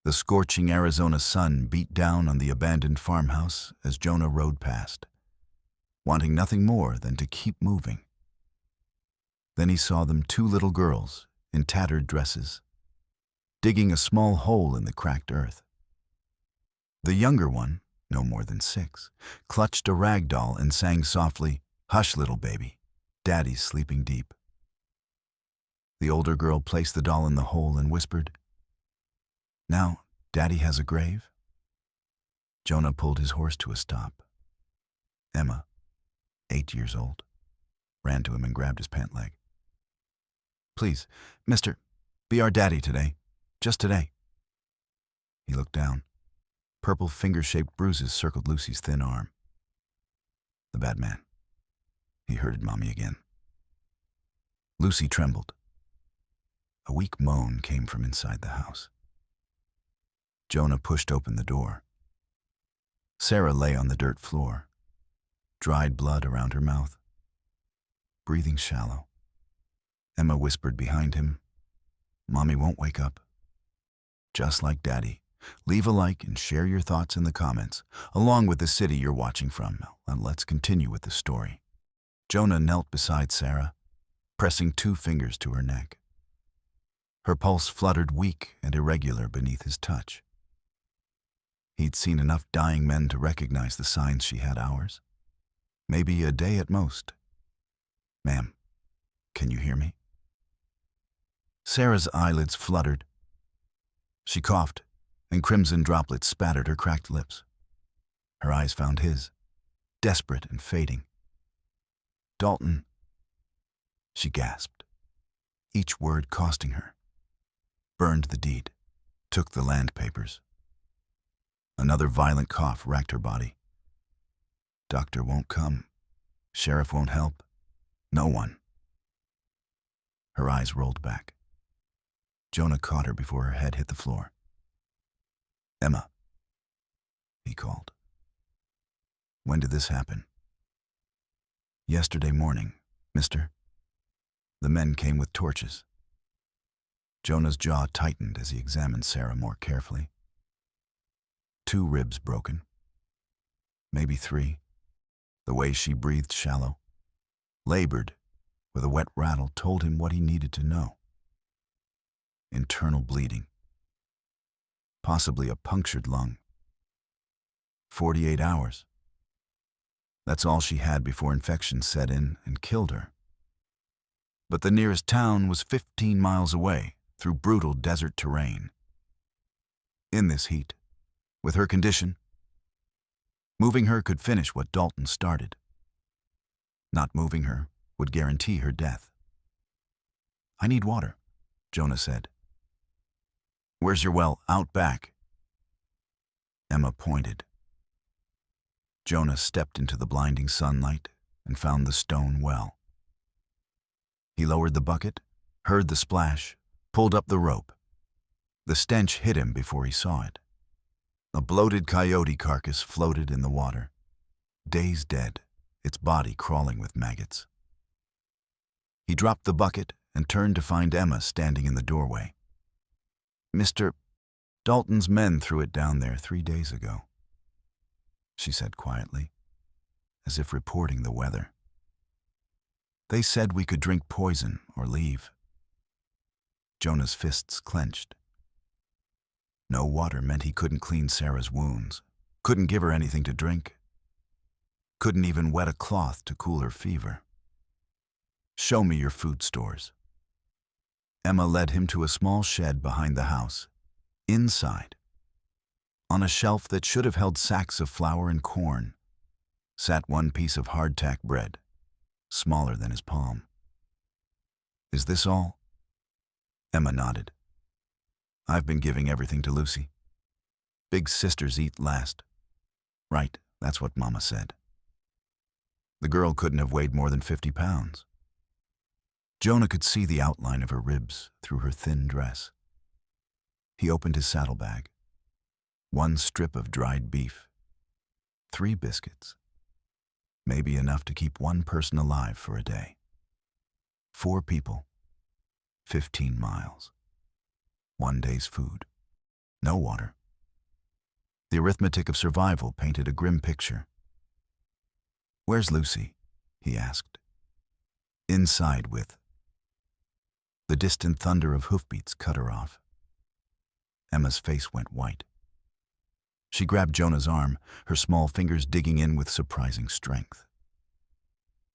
The scorching Arizona sun beat down on the abandoned farmhouse as Jonah rode past, wanting nothing more than to keep moving. Then he saw them, two little girls in tattered dresses, digging a small hole in the cracked earth. The younger one, no more than 6, clutched a rag doll and sang softly, "Hush, little baby, Daddy's sleeping deep." The older girl placed the doll in the hole and whispered, "Now, Daddy has a grave?" Jonah pulled his horse to a stop. Emma, 8 years old, ran to him and grabbed his pant leg. "Please, mister, be our daddy today. Just today." He looked down. Purple finger-shaped bruises circled Lucy's thin arm. The bad man. He herded Mommy again. Lucy trembled. A weak moan came from inside the house. Jonah pushed open the door. Sarah lay on the dirt floor, dried blood around her mouth, breathing shallow. Emma whispered behind him, "Mommy won't wake up." Just like Daddy. Leave a like and share your thoughts in the comments, along with the city you're watching from. And let's continue with the story. Jonah knelt beside Sarah, pressing 2 fingers to her neck. Her pulse fluttered weak and irregular beneath his touch. He'd seen enough dying men to recognize the signs she had hours. Maybe a day at most. "Ma'am, can you hear me?" Sarah's eyelids fluttered. She coughed, and crimson droplets spattered her cracked lips. Her eyes found his, desperate and fading. "Dalton," she gasped, each word costing her. Burned the deed, took the land papers. Another violent cough racked her body. "Doctor won't come. Sheriff won't help. No one." Her eyes rolled back. Jonah caught her before her head hit the floor. "Emma," he called. "When did this happen?" "Yesterday morning, mister." The men came with torches. Jonah's jaw tightened as he examined Sarah more carefully. 2 ribs broken. Maybe 3. The way she breathed shallow, labored, with a wet rattle, told him what he needed to know. Internal bleeding. Possibly a punctured lung. 48 hours. That's all she had before infection set in and killed her. But the nearest town was 15 miles away, through brutal desert terrain. In this heat, with her condition, moving her could finish what Dalton started. Not moving her would guarantee her death. "I need water," Jonah said. "Where's your well? Out back." Emma pointed. Jonah stepped into the blinding sunlight and found the stone well. He lowered the bucket, heard the splash, pulled up the rope. The stench hit him before he saw it. A bloated coyote carcass floated in the water, days dead, its body crawling with maggots. He dropped the bucket and turned to find Emma standing in the doorway. "Mr. Dalton's men threw it down there 3 days ago," she said quietly, as if reporting the weather. "They said we could drink poison or leave." Jonah's fists clenched. No water meant he couldn't clean Sarah's wounds, couldn't give her anything to drink, couldn't even wet a cloth to cool her fever. "Show me your food stores." Emma led him to a small shed behind the house. Inside, on a shelf that should have held sacks of flour and corn, sat one piece of hardtack bread, smaller than his palm. "Is this all?" Emma nodded. "I've been giving everything to Lucy. Big sisters eat last." "Right, that's what Mama said." The girl couldn't have weighed more than 50 pounds. Jonah could see the outline of her ribs through her thin dress. He opened his saddlebag. 1 strip of dried beef. 3 biscuits. Maybe enough to keep 1 person alive for a day. 4 people. 15 miles. 1 day's food. No water. The arithmetic of survival painted a grim picture. "Where's Lucy?" he asked. "Inside with." The distant thunder of hoofbeats cut her off. Emma's face went white. She grabbed Jonah's arm, her small fingers digging in with surprising strength.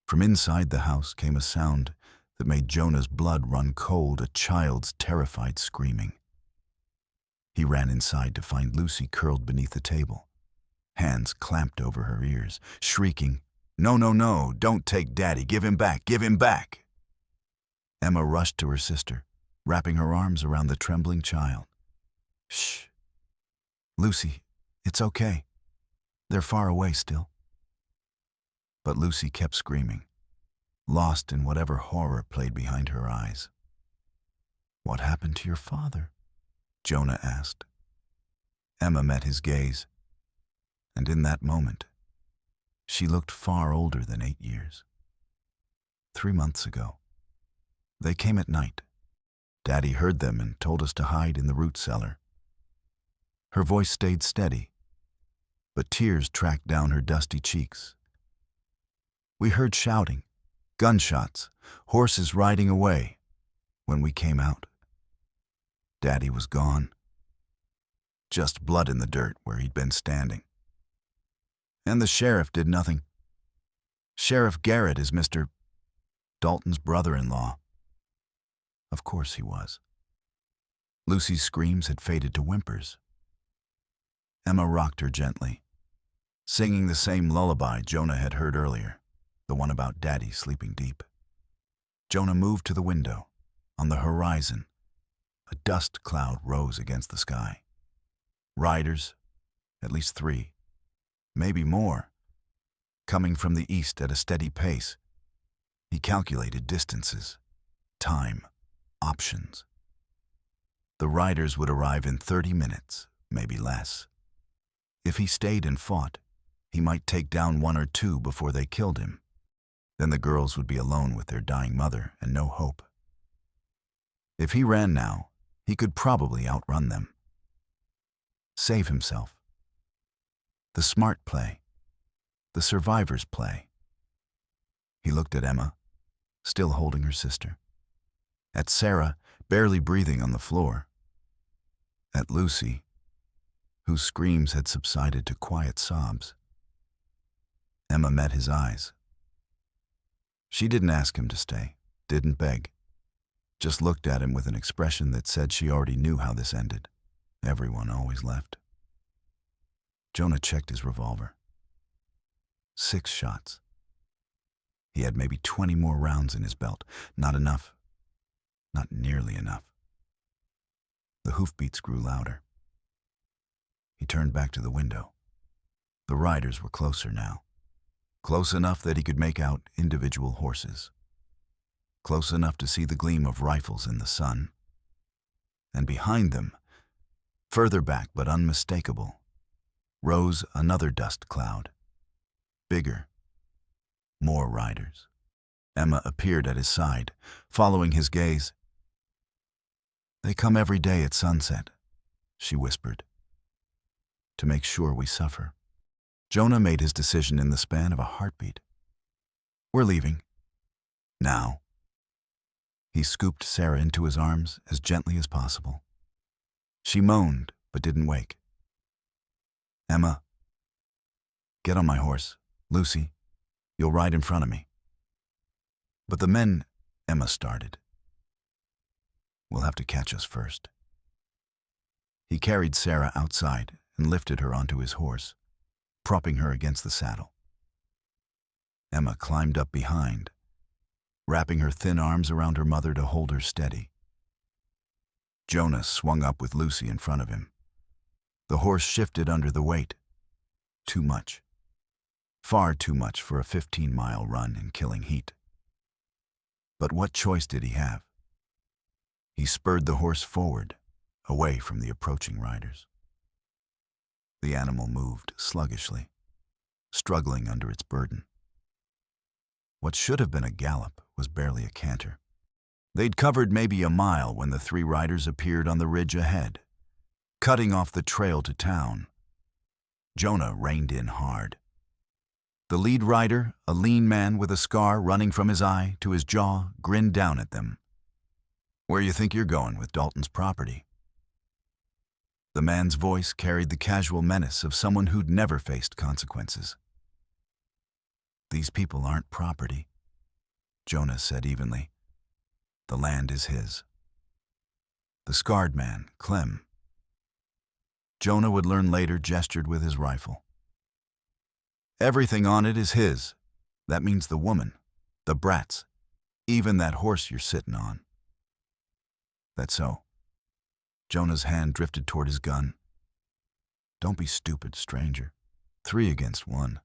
From inside the house came a sound that made Jonah's blood run cold, a child's terrified screaming. He ran inside to find Lucy curled beneath the table, hands clamped over her ears, shrieking, "No, no, no, don't take Daddy, give him back, give him back!" Emma rushed to her sister, wrapping her arms around the trembling child. "Shh. Lucy, it's okay. They're far away still." But Lucy kept screaming, lost in whatever horror played behind her eyes. "What happened to your father?" Jonah asked. Emma met his gaze, and in that moment, she looked far older than 8 years. 3 months ago. They came at night. Daddy heard them and told us to hide in the root cellar. Her voice stayed steady, but tears tracked down her dusty cheeks. We heard shouting, gunshots, horses riding away. When we came out, Daddy was gone. Just blood in the dirt where he'd been standing. And the sheriff did nothing. Sheriff Garrett is Mr. Dalton's brother-in-law. Of course he was. Lucy's screams had faded to whimpers. Emma rocked her gently, singing the same lullaby Jonah had heard earlier, the one about Daddy sleeping deep. Jonah moved to the window. On the horizon, a dust cloud rose against the sky. Riders, at least 3, maybe more, coming from the east at a steady pace. He calculated distances, time, options. The riders would arrive in 30 minutes, maybe less. If he stayed and fought, he might take down 1 or 2 before they killed him. Then the girls would be alone with their dying mother and no hope. If he ran now, he could probably outrun them. Save himself. The smart play. The survivor's play. He looked at Emma, still holding her sister. At Sarah, barely breathing on the floor. At Lucy, whose screams had subsided to quiet sobs. Emma met his eyes. She didn't ask him to stay, didn't beg. Just looked at him with an expression that said she already knew how this ended. Everyone always left. Jonah checked his revolver. 6 shots. He had maybe 20 more rounds in his belt. Not enough. Not nearly enough. The hoofbeats grew louder. He turned back to the window. The riders were closer now. Close enough that he could make out individual horses. Close enough to see the gleam of rifles in the sun. And behind them, further back but unmistakable, rose another dust cloud. Bigger. More riders. Emma appeared at his side, following his gaze. "They come every day at sunset," she whispered, "to make sure we suffer." Jonah made his decision in the span of a heartbeat. "We're leaving. Now." He scooped Sarah into his arms as gently as possible. She moaned, but didn't wake. "Emma, get on my horse. Lucy, you'll ride in front of me." "But the men," Emma started. "Will have to catch us first." He carried Sarah outside and lifted her onto his horse, propping her against the saddle. Emma climbed up behind, wrapping her thin arms around her mother to hold her steady. Jonah swung up with Lucy in front of him. The horse shifted under the weight. Too much. Far too much for a 15-mile run in killing heat. But what choice did he have? He spurred the horse forward, away from the approaching riders. The animal moved sluggishly, struggling under its burden. What should have been a gallop was barely a canter. They'd covered maybe a mile when the 3 riders appeared on the ridge ahead. cutting off the trail to town. Jonah reined in hard. The lead rider, a lean man with a scar running from his eye to his jaw, grinned down at them. "Where you think you're going with Dalton's property?" The man's voice carried the casual menace of someone who'd never faced consequences. "These people aren't property," Jonah said evenly. "The land is his." The scarred man, Clem, Jonah would learn later, gestured with his rifle. "Everything on it is his. That means the woman, the brats, even that horse you're sitting on." "That's so." Jonah's hand drifted toward his gun. "Don't be stupid, stranger. 3 against 1.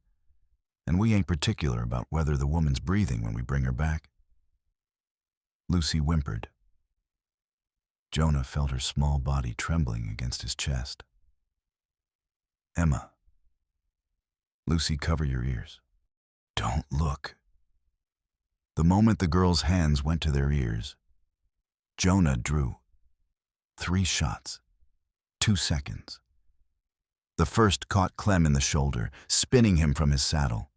And we ain't particular about whether the woman's breathing when we bring her back." Lucy whimpered. Jonah felt her small body trembling against his chest. "Emma." "Lucy, cover your ears." "Don't look." The moment the girl's hands went to their ears, Jonah drew. 3 shots. 2 seconds. The first caught Clem in the shoulder, spinning him from his saddle.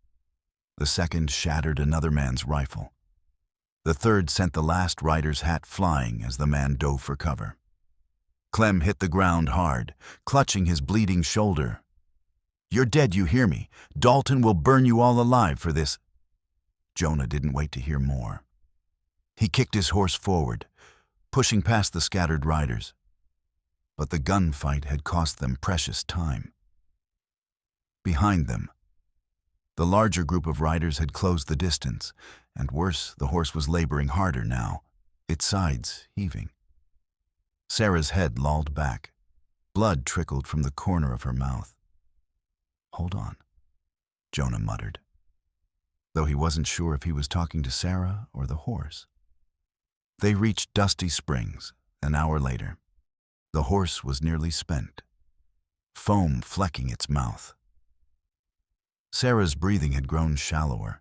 The second shattered another man's rifle. The third sent the last rider's hat flying as the man dove for cover. Clem hit the ground hard, clutching his bleeding shoulder. "You're dead, you hear me? Dalton will burn you all alive for this." Jonah didn't wait to hear more. He kicked his horse forward, pushing past the scattered riders. But the gunfight had cost them precious time. Behind them, the larger group of riders had closed the distance, and worse, the horse was laboring harder now, its sides heaving. Sarah's head lolled back. Blood trickled from the corner of her mouth. "Hold on," Jonah muttered, though he wasn't sure if he was talking to Sarah or the horse. They reached Dusty Springs an hour later. The horse was nearly spent, foam flecking its mouth. Sarah's breathing had grown shallower,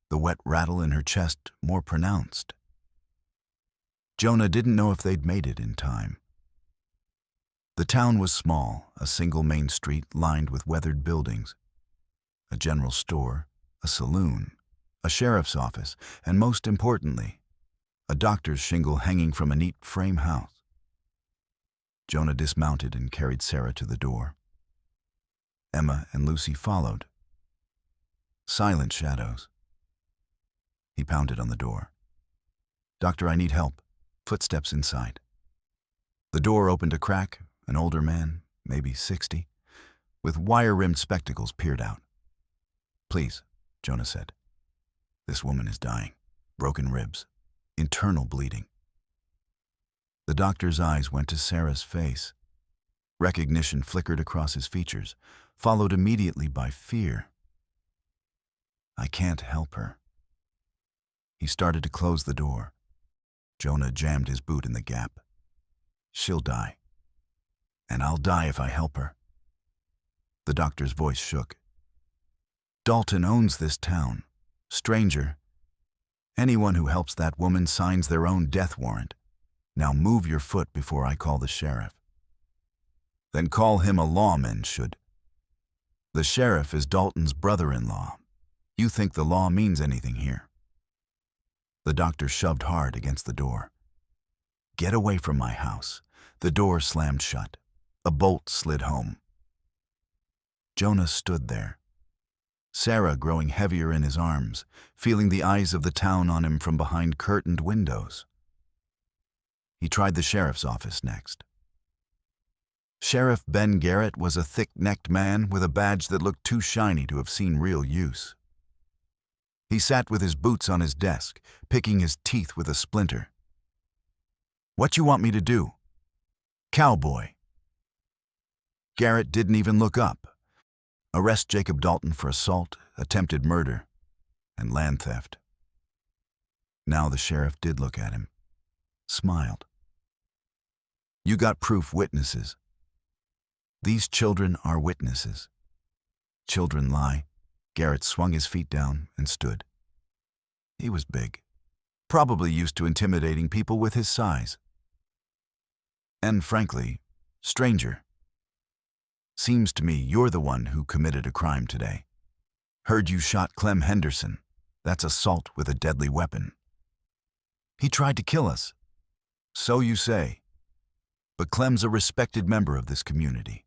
the wet rattle in her chest more pronounced. Jonah didn't know if they'd made it in time. The town was small, a single main street lined with weathered buildings. A general store, a saloon, a sheriff's office, and most importantly, a doctor's shingle hanging from a neat frame house. Jonah dismounted and carried Sarah to the door. Emma and Lucy followed. Silent shadows. He pounded on the door. "Doctor, I need help." Footsteps inside. The door opened a crack. An older man, maybe 60, with wire-rimmed spectacles peered out. "Please," Jonah said. "This woman is dying. Broken ribs. Internal bleeding." The doctor's eyes went to Sarah's face. Recognition flickered across his features, followed immediately by fear. "I can't help her." He started to close the door. Jonah jammed his boot in the gap. "She'll die. And I'll die if I help her." The doctor's voice shook. "Dalton owns this town. Stranger, anyone who helps that woman signs their own death warrant. Now move your foot before I call the sheriff." "Then call him a lawman should." "The sheriff is Dalton's brother-in-law. You think the law means anything here?" The doctor shoved hard against the door. "Get away from my house." The door slammed shut. A bolt slid home. Jonah stood there, Sarah growing heavier in his arms, feeling the eyes of the town on him from behind curtained windows. He tried the sheriff's office next. Sheriff Ben Garrett was a thick-necked man with a badge that looked too shiny to have seen real use. He sat with his boots on his desk, picking his teeth with a splinter. "What you want me to do?" "Cowboy." Garrett didn't even look up. "Arrest Jacob Dalton for assault, attempted murder, and land theft." Now the sheriff did look at him, smiled. "You got proof witnesses. These children are witnesses. Children lie." Garrett swung his feet down and stood. He was big, probably used to intimidating people with his size. And frankly, Stranger, seems to me you're the one who committed a crime today. Heard you shot Clem Henderson. That's assault with a deadly weapon. He tried to kill us. So you say. But Clem's a respected member of this community.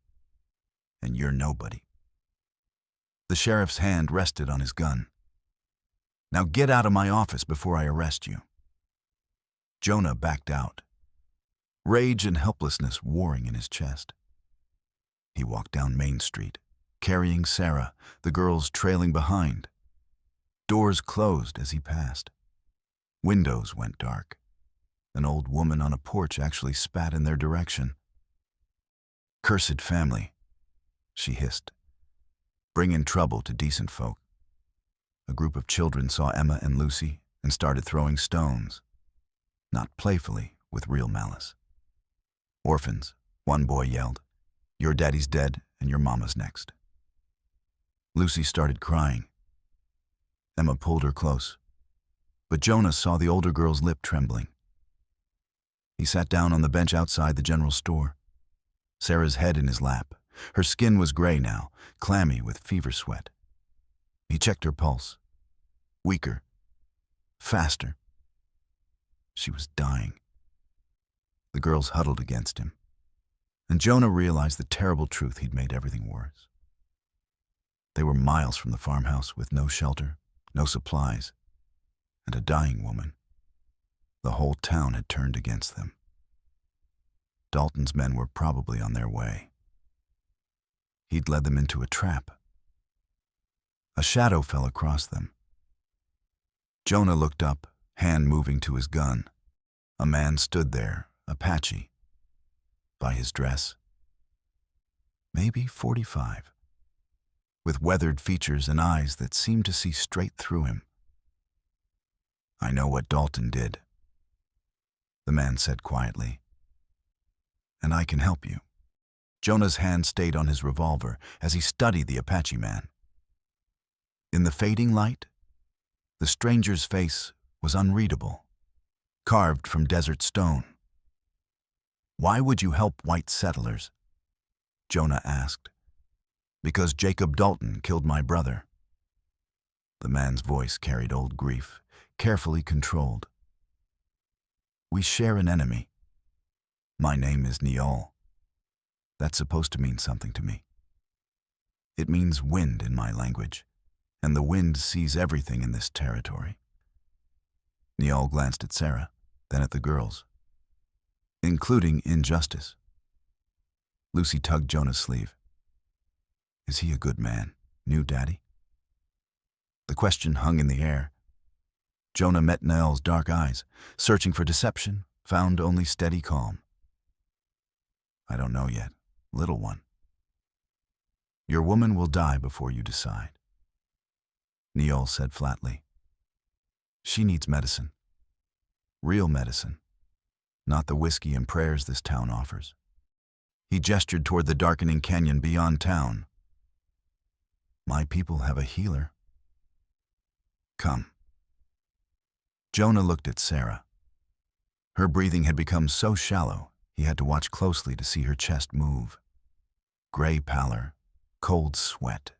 And you're nobody. The sheriff's hand rested on his gun. Now get out of my office before I arrest you. Jonah backed out, rage and helplessness warring in his chest. He walked down Main Street, carrying Sarah, the girls trailing behind. Doors closed as he passed. Windows went dark. An old woman on a porch actually spat in their direction. Cursed family, she hissed. Bringing trouble to decent folk. A group of children saw Emma and Lucy and started throwing stones. Not playfully, with real malice. Orphans, one boy yelled. Your daddy's dead and your mama's next. Lucy started crying. Emma pulled her close, but Jonah saw the older girl's lip trembling. He sat down on the bench outside the general store, Sarah's head in his lap. Her skin was gray now, clammy with fever sweat. He checked her pulse. Weaker. Faster. She was dying. The girls huddled against him, and Jonah realized the terrible truth he'd made everything worse. They were miles from the farmhouse with no shelter, no supplies, and a dying woman. The whole town had turned against them. Dalton's men were probably on their way. He'd led them into a trap. A shadow fell across them. Jonah looked up, hand moving to his gun. A man stood there, Apache. By his dress, maybe 45, with weathered features and eyes that seemed to see straight through him. I know what Dalton did, the man said quietly, and I can help you. Jonah's hand stayed on his revolver as he studied the Apache man. In the fading light, the stranger's face was unreadable, carved from desert stone. Why would you help white settlers? Jonah asked. Because Jacob Dalton killed my brother. The man's voice carried old grief, carefully controlled. We share an enemy. My name is Neol. That's supposed to mean something to me. It means wind in my language, and the wind sees everything in this territory. Neol glanced at Sarah, then at the girls, including injustice. Lucy tugged Jonah's sleeve. Is he a good man, new daddy? The question hung in the air. Jonah met Neol's dark eyes, searching for deception, found only steady calm. I don't know yet, little one. Your woman will die before you decide. Neol said flatly. She needs medicine. Real medicine. Not the whiskey and prayers this town offers. He gestured toward the darkening canyon beyond town. My people have a healer. Come. Jonah looked at Sarah. Her breathing had become so shallow, he had to watch closely to see her chest move. Gray pallor, cold sweat.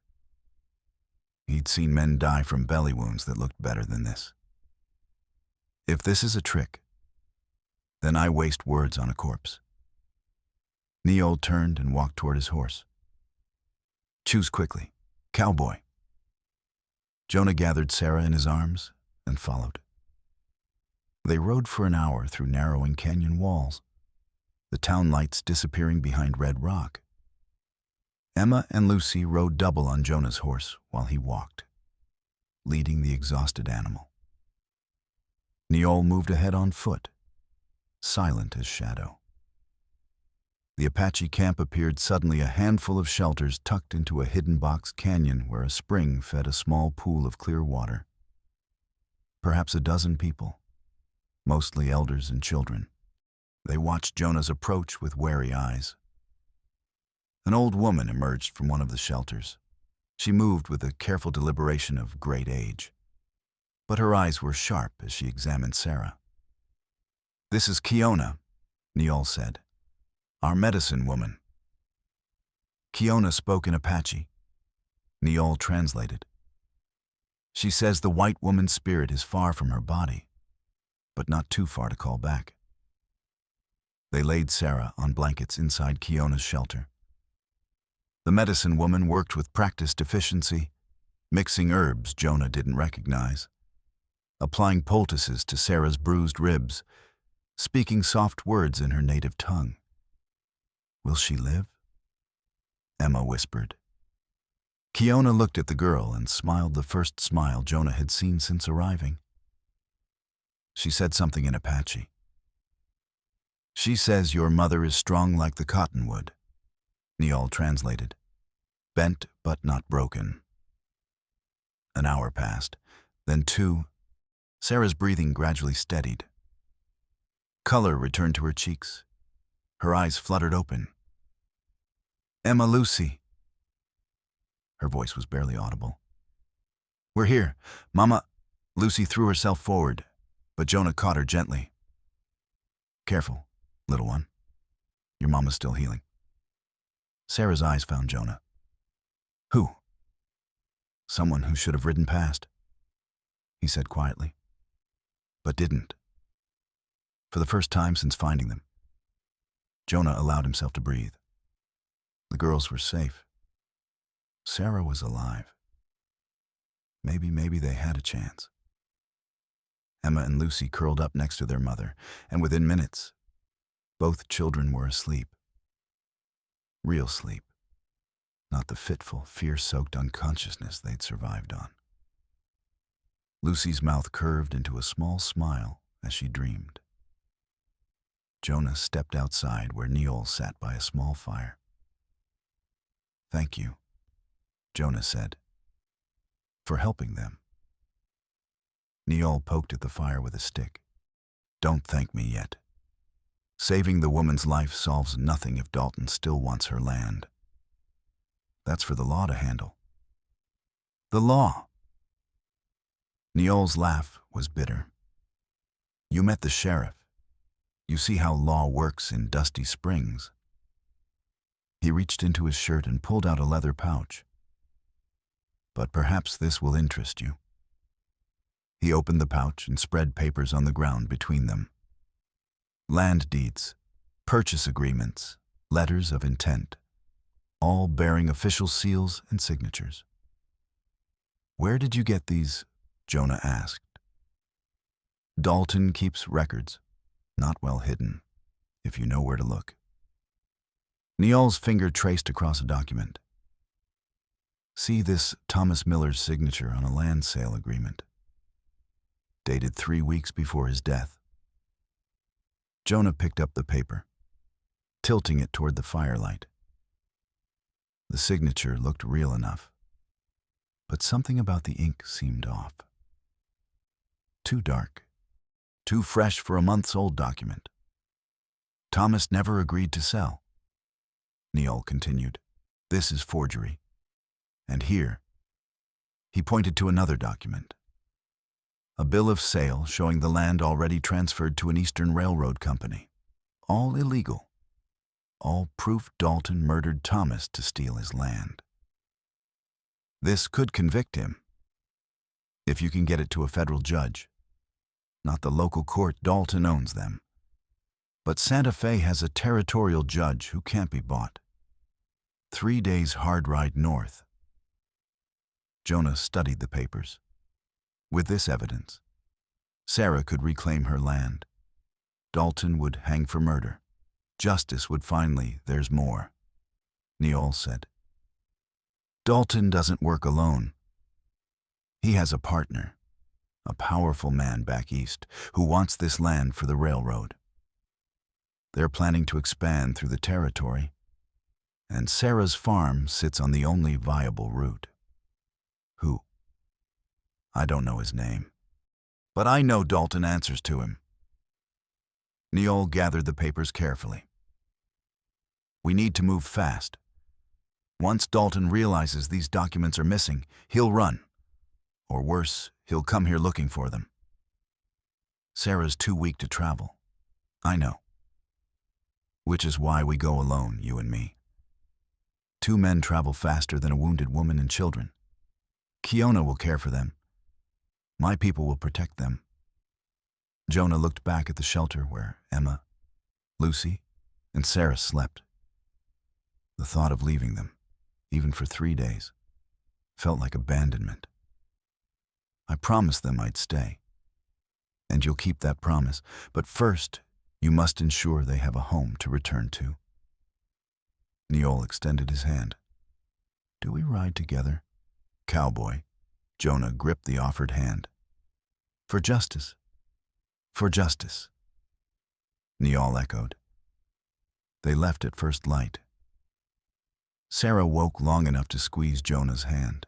He'd seen men die from belly wounds that looked better than this. If this is a trick, then I waste words on a corpse. Neol turned and walked toward his horse. Choose quickly, cowboy. Jonah gathered Sarah in his arms and followed. They rode for an hour through narrowing canyon walls, the town lights disappearing behind red rock. Emma and Lucy rode double on Jonah's horse while he walked, leading the exhausted animal. Neol moved ahead on foot, silent as shadow. The Apache camp appeared suddenly, a handful of shelters tucked into a hidden box canyon where a spring fed a small pool of clear water. Perhaps a dozen people, mostly elders and children. They watched Jonah's approach with wary eyes. An old woman emerged from one of the shelters. She moved with the careful deliberation of great age, but her eyes were sharp as she examined Sarah. This is Kiona, Neol said. Our medicine woman. Kiona spoke in Apache. Neol translated. She says the white woman's spirit is far from her body, but not too far to call back. They laid Sarah on blankets inside Kiona's shelter. The medicine woman worked with practiced efficiency, mixing herbs Jonah didn't recognize, applying poultices to Sarah's bruised ribs, speaking soft words in her native tongue. "Will she live?" Emma whispered. Kiona looked at the girl and smiled the first smile Jonah had seen since arriving. She said something in Apache. "She says your mother is strong like the cottonwood," Neol translated. "Bent but not broken." An hour passed, then 2. Sarah's breathing gradually steadied. Color returned to her cheeks. Her eyes fluttered open. "Emma, Lucy." Her voice was barely audible. "We're here, Mama." Lucy threw herself forward, but Jonah caught her gently. "Careful, little one. Your mama's still healing." Sarah's eyes found Jonah. "Who?" "Someone who should have ridden past," he said quietly, but didn't. For the first time since finding them, Jonah allowed himself to breathe. The girls were safe. Sarah was alive. Maybe they had a chance. Emma and Lucy curled up next to their mother, and within minutes, both children were asleep. Real sleep, not the fitful, fear-soaked unconsciousness they'd survived on. Lucy's mouth curved into a small smile as she dreamed. Jonah stepped outside where Neol sat by a small fire. "Thank you," Jonah said, "for helping them." Neol poked at the fire with a stick. "Don't thank me yet. Saving the woman's life solves nothing if Dalton still wants her land. That's for the law to handle." "The law?" Neol's laugh was bitter. "You met the sheriff. You see how law works in Dusty Springs." He reached into his shirt and pulled out a leather pouch. "But perhaps this will interest you." He opened the pouch and spread papers on the ground between them. Land deeds, purchase agreements, letters of intent, all bearing official seals and signatures. "Where did you get these?" Jonah asked. "Dalton keeps records, not well hidden, if you know where to look." Neol's finger traced across a document. "See this Thomas Miller's signature on a land sale agreement, dated 3 weeks before his death." Jonah picked up the paper, tilting it toward the firelight. The signature looked real enough, but something about the ink seemed off. Too dark, too fresh for a months-old document. "Thomas never agreed to sell," Neol continued. "This is forgery. And here," he pointed to another document, "a bill of sale showing the land already transferred to an Eastern Railroad company. All illegal. All proof Dalton murdered Thomas to steal his land. This could convict him, if you can get it to a federal judge. Not the local court, Dalton owns them. But Santa Fe has a territorial judge who can't be bought. 3 days hard ride north." Jonah studied the papers. With this evidence, Sarah could reclaim her land. Dalton would hang for murder. Justice would finally, "There's more," Neol said. "Dalton doesn't work alone. He has a partner, a powerful man back east who wants this land for the railroad. They're planning to expand through the territory, and Sarah's farm sits on the only viable route." "Who?" "I don't know his name, but I know Dalton answers to him." Neol gathered the papers carefully. "We need to move fast. Once Dalton realizes these documents are missing, he'll run. Or worse, he'll come here looking for them. Sarah's too weak to travel. I know. Which is why we go alone, you and me. 2 men travel faster than a wounded woman and children. Kiona will care for them. My people will protect them. Jonah looked back at the shelter where Emma, Lucy, and Sarah slept. The thought of leaving them, even for 3 days, felt like abandonment. I promised them I'd stay. And you'll keep that promise, but first, you must ensure they have a home to return to. Neol extended his hand. Do we ride together? Cowboy. Jonah gripped the offered hand. For justice. For justice. Neol echoed. They left at first light. Sarah woke long enough to squeeze Jonah's hand.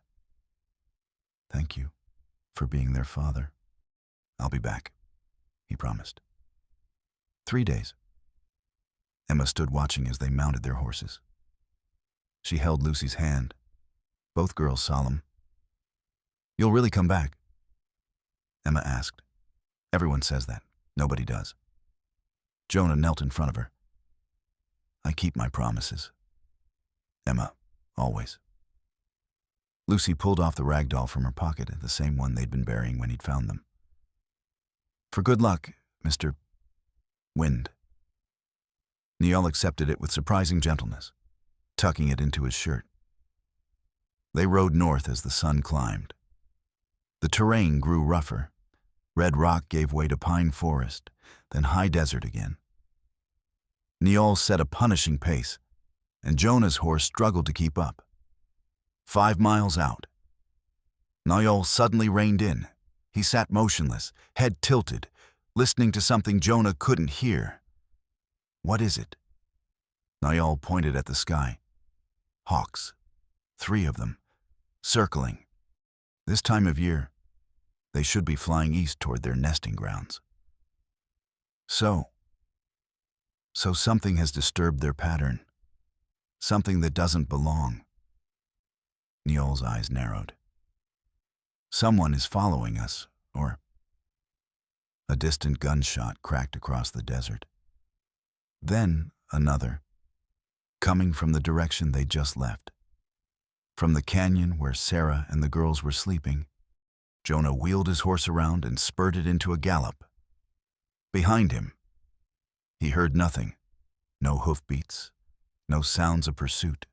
Thank you for being their father. I'll be back, he promised. 3 days. Emma stood watching as they mounted their horses. She held Lucy's hand, both girls solemn. You'll really come back? Emma asked. Everyone says that. Nobody does. Jonah knelt in front of her. I keep my promises. Emma, always. Lucy pulled off the rag doll from her pocket, the same one they'd been burying when he'd found them. For good luck, Mr. Wind. Neol accepted it with surprising gentleness, tucking it into his shirt. They rode north as the sun climbed. The terrain grew rougher. Red rock gave way to pine forest, then high desert again. Neol set a punishing pace, and Jonah's horse struggled to keep up. 5 miles out, Neol suddenly reined in. He sat motionless, head tilted, listening to something Jonah couldn't hear. What is it? Neol pointed at the sky. Hawks, 3 of them, circling. This time of year, they should be flying east toward their nesting grounds. So something has disturbed their pattern. Something that doesn't belong. Neol's eyes narrowed. Someone is following us, or... A distant gunshot cracked across the desert. Then another, coming from the direction they just left. From the canyon where Sarah and the girls were sleeping, Jonah wheeled his horse around and spurted into a gallop. Behind him, he heard nothing, no hoofbeats, no sounds of pursuit.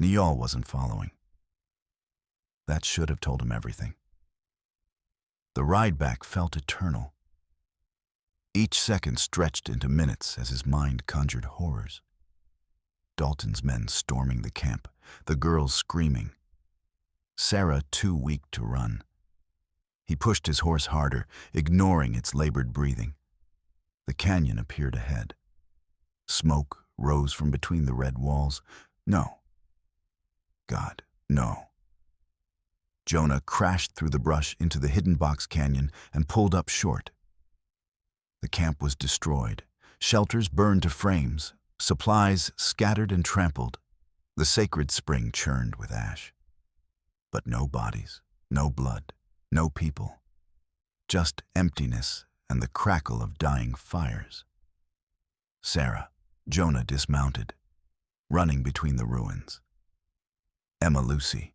Neol wasn't following. That should have told him everything. The ride back felt eternal. Each second stretched into minutes as his mind conjured horrors. Dalton's men storming the camp, the girls screaming. Sarah too weak to run. He pushed his horse harder, ignoring its labored breathing. The canyon appeared ahead. Smoke rose from between the red walls. No. God, no. Jonah crashed through the brush into the hidden box canyon and pulled up short. The camp was destroyed, shelters burned to frames, supplies scattered and trampled. The sacred spring churned with ash. But no bodies, no blood, no people. Just emptiness and the crackle of dying fires. Sarah, Jonah dismounted, running between the ruins. Emma, Lucy.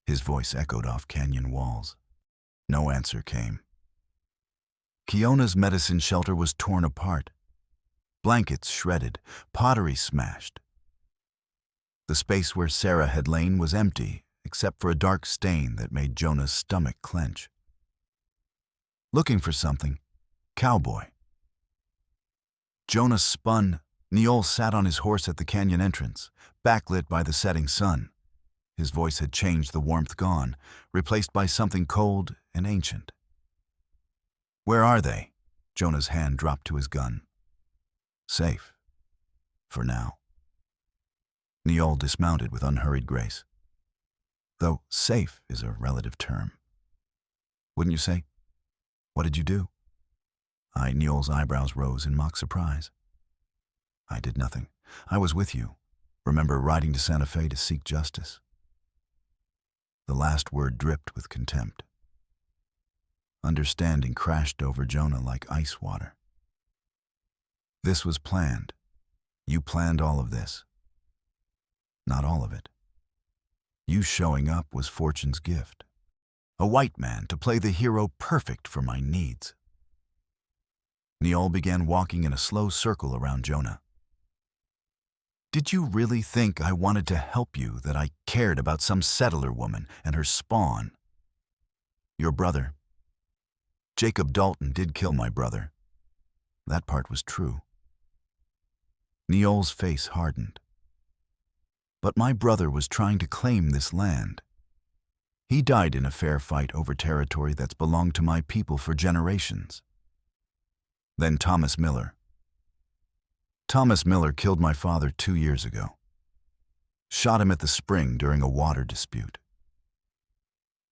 His voice echoed off canyon walls. No answer came. Kiona's medicine shelter was torn apart. Blankets shredded, pottery smashed. The space where Sarah had lain was empty, except for a dark stain that made Jonah's stomach clench. Looking for something, Cowboy. Jonah spun. Neol sat on his horse at the canyon entrance, backlit by the setting sun. His voice had changed, the warmth gone, replaced by something cold and ancient. Where are they? Jonah's hand dropped to his gun. Safe. For now. Neol dismounted with unhurried grace. Though safe is a relative term. Wouldn't you say? What did you do? Neol's eyebrows rose in mock surprise. I did nothing. I was with you. Remember riding to Santa Fe to seek justice. The last word dripped with contempt. Understanding crashed over Jonah like ice water. This was planned. You planned all of this. Not all of it. You showing up was fortune's gift. A white man to play the hero perfect for my needs. Neol began walking in a slow circle around Jonah. Did you really think I wanted to help you, that I cared about some settler woman and her spawn? Your brother, Jacob Dalton, did kill my brother. That part was true. Neol's face hardened. But my brother was trying to claim this land. He died in a fair fight over territory that's belonged to my people for generations. Then Thomas Miller. Thomas Miller killed my father 2 years ago. Shot him at the spring during a water dispute.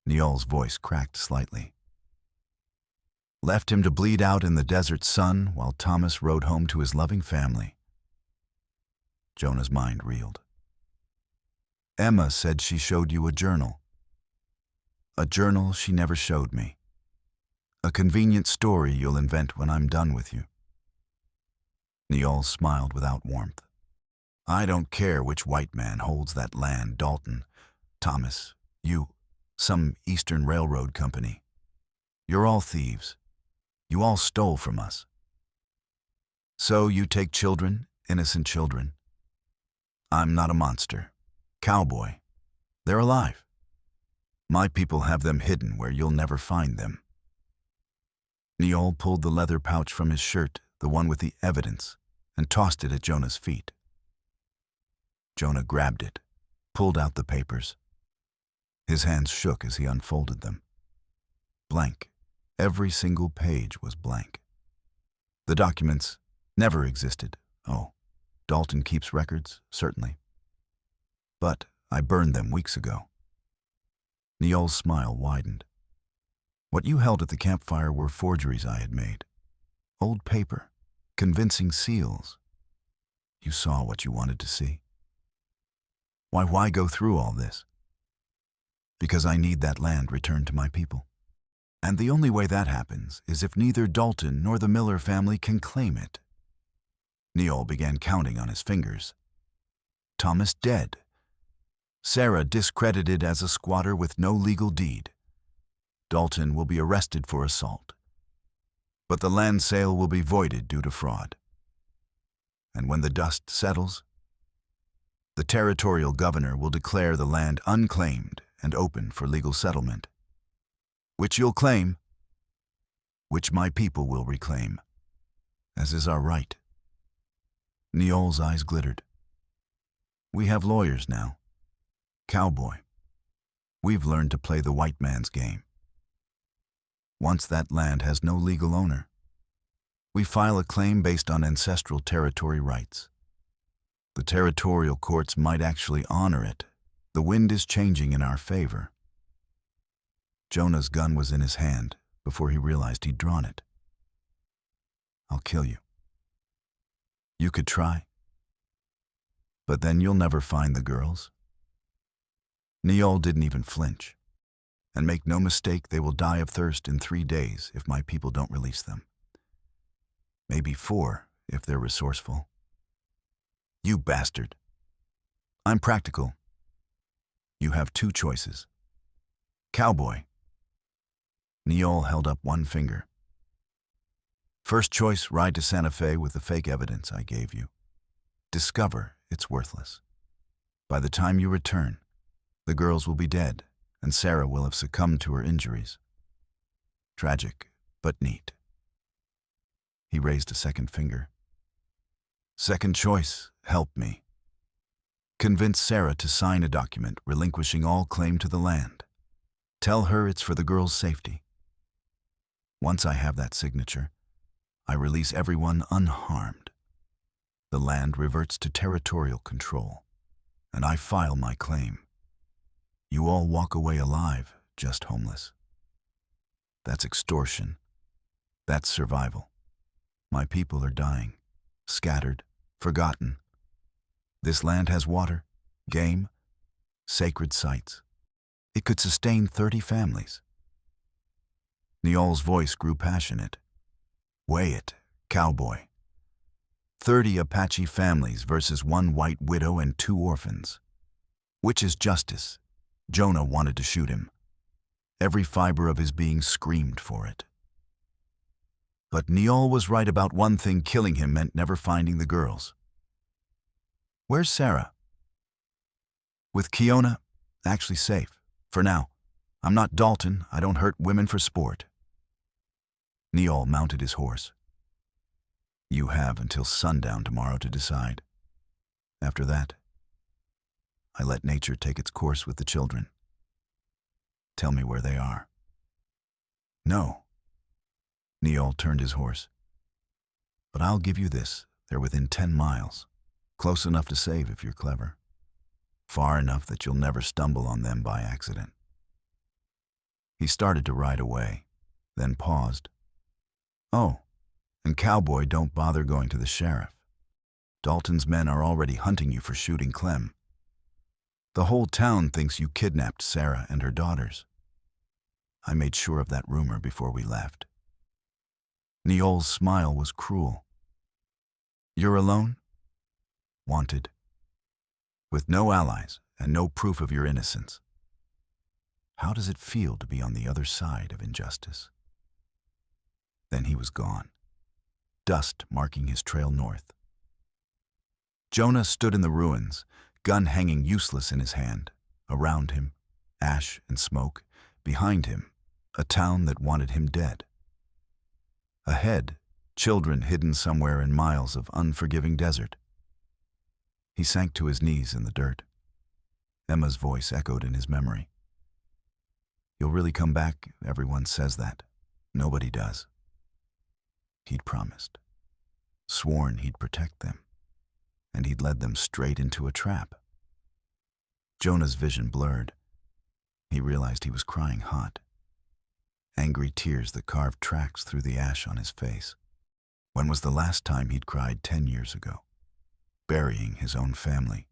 Neol's voice cracked slightly. Left him to bleed out in the desert sun while Thomas rode home to his loving family. Jonah's mind reeled. Emma said she showed you a journal. A journal she never showed me. A convenient story you'll invent when I'm done with you. Neol smiled without warmth. I don't care which white man holds that land, Dalton, Thomas, you, some Eastern Railroad company. You're all thieves. You all stole from us. So you take children, innocent children. I'm not a monster. Cowboy. They're alive. My people have them hidden where you'll never find them. Neol pulled the leather pouch from his shirt, the one with the evidence, and tossed it at Jonah's feet. Jonah grabbed it, pulled out the papers. His hands shook as he unfolded them. Blank. Every single page was blank. The documents never existed. Oh, Dalton keeps records, certainly. But I burned them weeks ago. Neol's smile widened. What you held at the campfire were forgeries I had made. Old paper, convincing seals. You saw what you wanted to see. Why go through all this? Because I need that land returned to my people. And the only way that happens is if neither Dalton nor the Miller family can claim it. Neol began counting on his fingers. Thomas dead. Sarah discredited as a squatter with no legal deed. Dalton will be arrested for assault. But the land sale will be voided due to fraud. And when the dust settles, the territorial governor will declare the land unclaimed and open for legal settlement, which you'll claim, which my people will reclaim, as is our right. Neol's eyes glittered. We have lawyers now. Cowboy. We've learned to play the white man's game. Once that land has no legal owner, we file a claim based on ancestral territory rights. The territorial courts might actually honor it. The wind is changing in our favor. Jonah's gun was in his hand before he realized he'd drawn it. I'll kill you. You could try. But then you'll never find the girls. Neol didn't even flinch. And make no mistake, they will die of thirst in 3 days if my people don't release them. Maybe 4 if they're resourceful. You bastard. I'm practical. You have 2 choices. Cowboy. Neol held up one finger. First choice, ride to Santa Fe with the fake evidence I gave you. Discover it's worthless. By the time you return, the girls will be dead, and Sarah will have succumbed to her injuries. Tragic, but neat. He raised a second finger. Second choice, help me. Convince Sarah to sign a document relinquishing all claim to the land. Tell her it's for the girls' safety. Once I have that signature, I release everyone unharmed. The land reverts to territorial control, and I file my claim. You all walk away alive, just homeless. That's extortion. That's survival. My people are dying, scattered, forgotten. This land has water, game, sacred sites. It could sustain 30 families. Neol's voice grew passionate. Weigh it, cowboy. 30 Apache families versus one white widow and 2 orphans. Which is justice? Jonah wanted to shoot him. Every fiber of his being screamed for it. But Neal was right about one thing: killing him meant never finding the girls. Where's Sarah? With Kiona, actually safe. For now. I'm not Dalton. I don't hurt women for sport. Neal mounted his horse. You have until sundown tomorrow to decide. After that, I let nature take its course with the children. Tell me where they are. No. Neal turned his horse. But I'll give you this. They're within 10 miles. Close enough to save if you're clever. Far enough that you'll never stumble on them by accident. He started to ride away, then paused. Oh, and Cowboy, don't bother going to the sheriff. Dalton's men are already hunting you for shooting Clem. The whole town thinks you kidnapped Sarah and her daughters. I made sure of that rumor before we left. Neal's smile was cruel. You're alone? Wanted. With no allies and no proof of your innocence. How does it feel to be on the other side of injustice? Then he was gone, dust marking his trail north. Jonah stood in the ruins, gun hanging useless in his hand. Around him, ash and smoke. Behind him, a town that wanted him dead. Ahead, children hidden somewhere in miles of unforgiving desert. He sank to his knees in the dirt. Emma's voice echoed in his memory. You'll really come back? Everyone says that. Nobody does. He'd promised. Sworn he'd protect them. And he'd led them straight into a trap. Jonah's vision blurred. He realized he was crying hot. Angry tears that carved tracks through the ash on his face. When was the last time he'd cried 10 years ago? Burying his own family.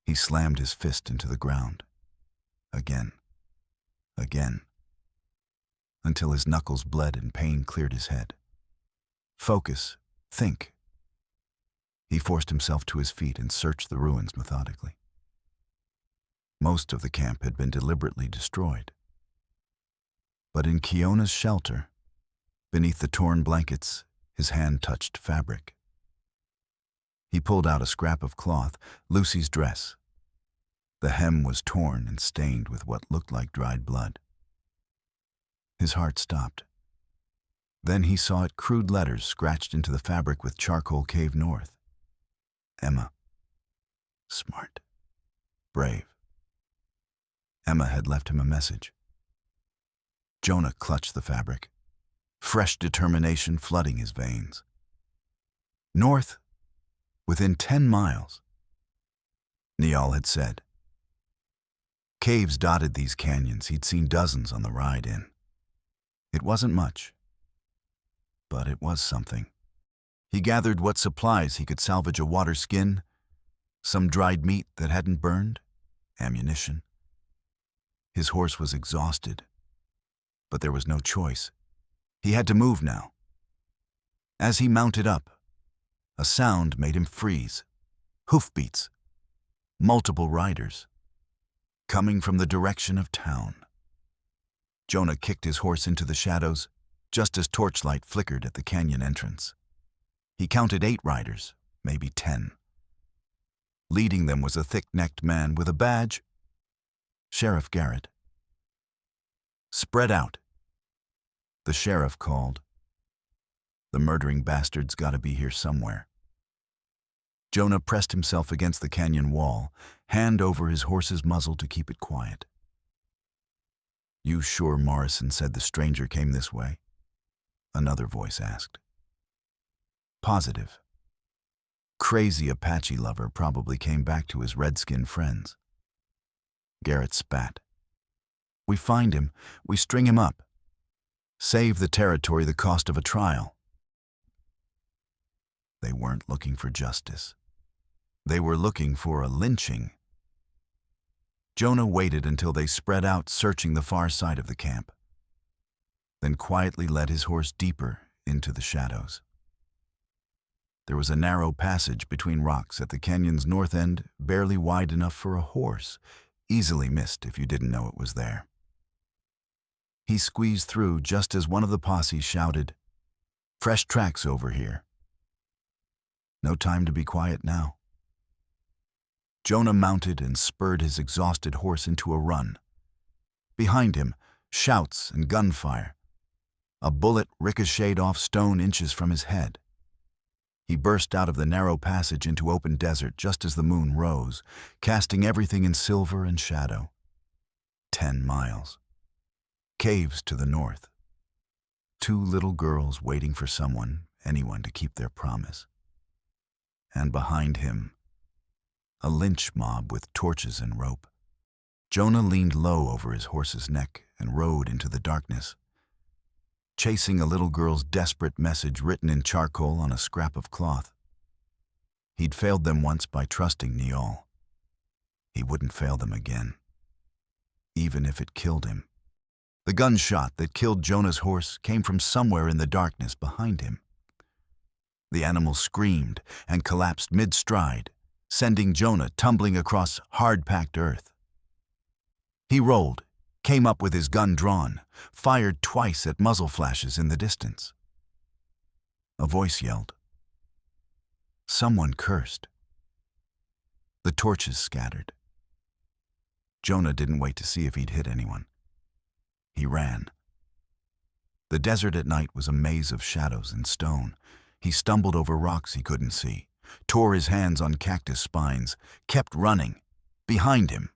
He slammed his fist into the ground. Again. Again. Until his knuckles bled and pain cleared his head. Focus. Think. He forced himself to his feet and searched the ruins methodically. Most of the camp had been deliberately destroyed. But in Kiona's shelter, beneath the torn blankets, his hand touched fabric. He pulled out a scrap of cloth, Lucy's dress. The hem was torn and stained with what looked like dried blood. His heart stopped. Then he saw it, crude letters scratched into the fabric with charcoal: Cave North. Emma. Smart. Brave. Emma had left him a message. Jonah clutched the fabric, fresh determination flooding his veins. North, within 10 miles. Neal had said. Caves dotted these canyons. He'd seen dozens on the ride in. It wasn't much, but it was something. He gathered what supplies he could salvage: a water skin, some dried meat that hadn't burned, ammunition. His horse was exhausted, but there was no choice. He had to move now. As he mounted up, a sound made him freeze. Hoofbeats. Multiple riders. Coming from the direction of town. Jonah kicked his horse into the shadows, just as torchlight flickered at the canyon entrance. He counted 8 riders, maybe 10. Leading them was a thick-necked man with a badge. Sheriff Garrett. Spread out. The sheriff called. The murdering bastard's gotta be here somewhere. Jonah pressed himself against the canyon wall, hand over his horse's muzzle to keep it quiet. You sure Morrison said the stranger came this way? Another voice asked. Positive. Crazy Apache lover probably came back to his redskin friends. Garrett spat. We find him, we string him up. Save the territory the cost of a trial. They weren't looking for justice. They were looking for a lynching. Jonah waited until they spread out, searching the far side of the camp, then quietly led his horse deeper into the shadows. There was a narrow passage between rocks at the canyon's north end, barely wide enough for a horse, easily missed if you didn't know it was there. He squeezed through just as one of the posse shouted, "Fresh tracks over here." No time to be quiet now. Jonah mounted and spurred his exhausted horse into a run. Behind him, shouts and gunfire. A bullet ricocheted off stone inches from his head. He burst out of the narrow passage into open desert just as the moon rose, casting everything in silver and shadow. 10 miles. Caves to the north. 2 little girls waiting for someone, anyone, to keep their promise. And behind him, a lynch mob with torches and rope. Jonah leaned low over his horse's neck and rode into the darkness, chasing a little girl's desperate message written in charcoal on a scrap of cloth. He'd failed them once by trusting Neol. He wouldn't fail them again, even if it killed him. The gunshot that killed Jonah's horse came from somewhere in the darkness behind him. The animal screamed and collapsed mid-stride, sending Jonah tumbling across hard-packed earth. He rolled, came up with his gun drawn, fired twice at muzzle flashes in the distance. A voice yelled. Someone cursed. The torches scattered. Jonah didn't wait to see if he'd hit anyone. He ran. The desert at night was a maze of shadows and stone. He stumbled over rocks he couldn't see, tore his hands on cactus spines, kept running. Behind him,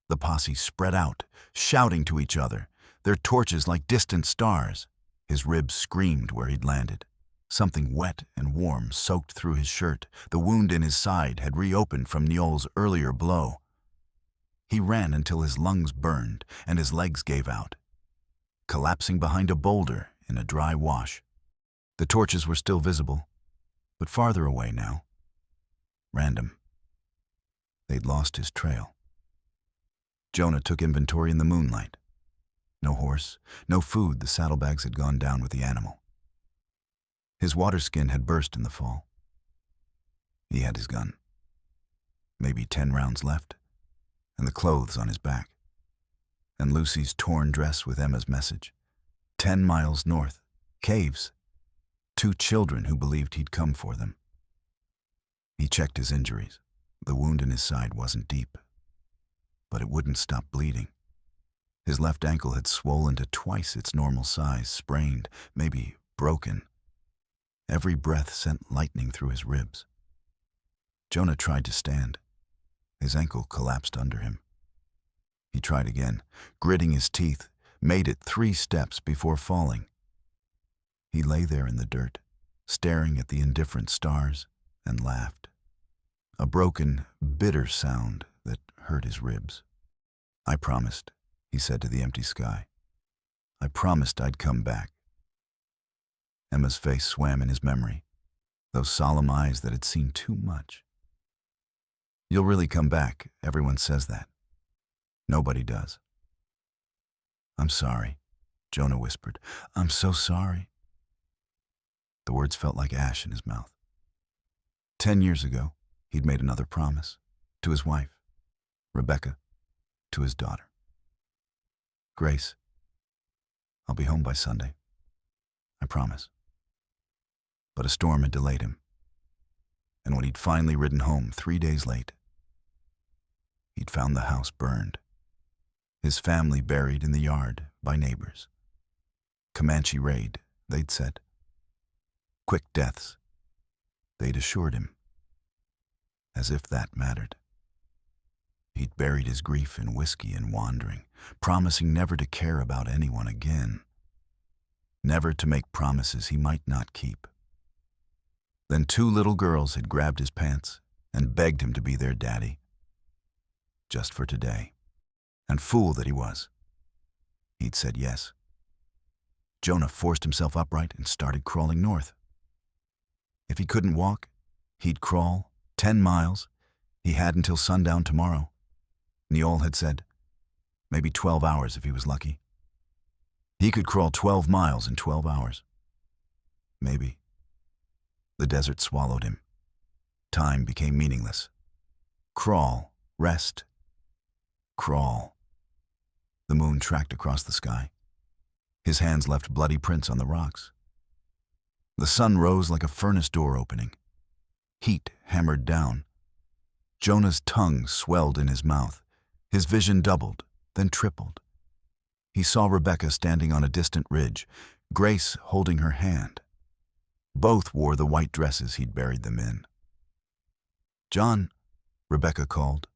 the posse spread out, shouting to each other, their torches like distant stars. His ribs screamed where he'd landed. Something wet and warm soaked through his shirt. The wound in his side had reopened from Neol's earlier blow. He ran until his lungs burned and his legs gave out, collapsing behind a boulder in a dry wash. The torches were still visible, but farther away now. Random. They'd lost his trail. Jonah took inventory in the moonlight. No horse, no food. The saddlebags had gone down with the animal. His water skin had burst in the fall. He had his gun. Maybe 10 rounds left, and the clothes on his back. And Lucy's torn dress with Emma's message. 10 miles north. Caves. 2 children who believed he'd come for them. He checked his injuries. The wound in his side wasn't deep, but it wouldn't stop bleeding. His left ankle had swollen to twice its normal size, sprained, maybe broken. Every breath sent lightning through his ribs. Jonah tried to stand. His ankle collapsed under him. He tried again, gritting his teeth, made it 3 steps before falling. He lay there in the dirt, staring at the indifferent stars, and laughed. A broken, bitter sound that hurt his ribs. "I promised," he said to the empty sky. "I promised I'd come back." Emma's face swam in his memory, those solemn eyes that had seen too much. "You'll really come back," everyone says that. Nobody does. "I'm sorry," Jonah whispered. "I'm so sorry." The words felt like ash in his mouth. 10 years ago, he'd made another promise, to his wife, Rebecca, to his daughter. "Grace, I'll be home by Sunday. I promise." But a storm had delayed him, and when he'd finally ridden home 3 days late, he'd found the house burned, his family buried in the yard by neighbors. Comanche raid, they'd said. Quick deaths, they'd assured him. As if that mattered. He'd buried his grief in whiskey and wandering, promising never to care about anyone again. Never to make promises he might not keep. Then 2 little girls had grabbed his pants and begged him to be their daddy. Just for today. And fool that he was. He'd said yes. Jonah forced himself upright and started crawling north. If he couldn't walk, he'd crawl 10 miles. He had until sundown tomorrow. Neol had said, maybe 12 hours if he was lucky. He could crawl 12 miles in 12 hours. Maybe. The desert swallowed him. Time became meaningless. Crawl, rest, crawl. The moon tracked across the sky. His hands left bloody prints on the rocks. The sun rose like a furnace door opening. Heat hammered down. Jonah's tongue swelled in his mouth. His vision doubled, then tripled. He saw Rebecca standing on a distant ridge, Grace holding her hand. Both wore the white dresses he'd buried them in. "John," Rebecca called.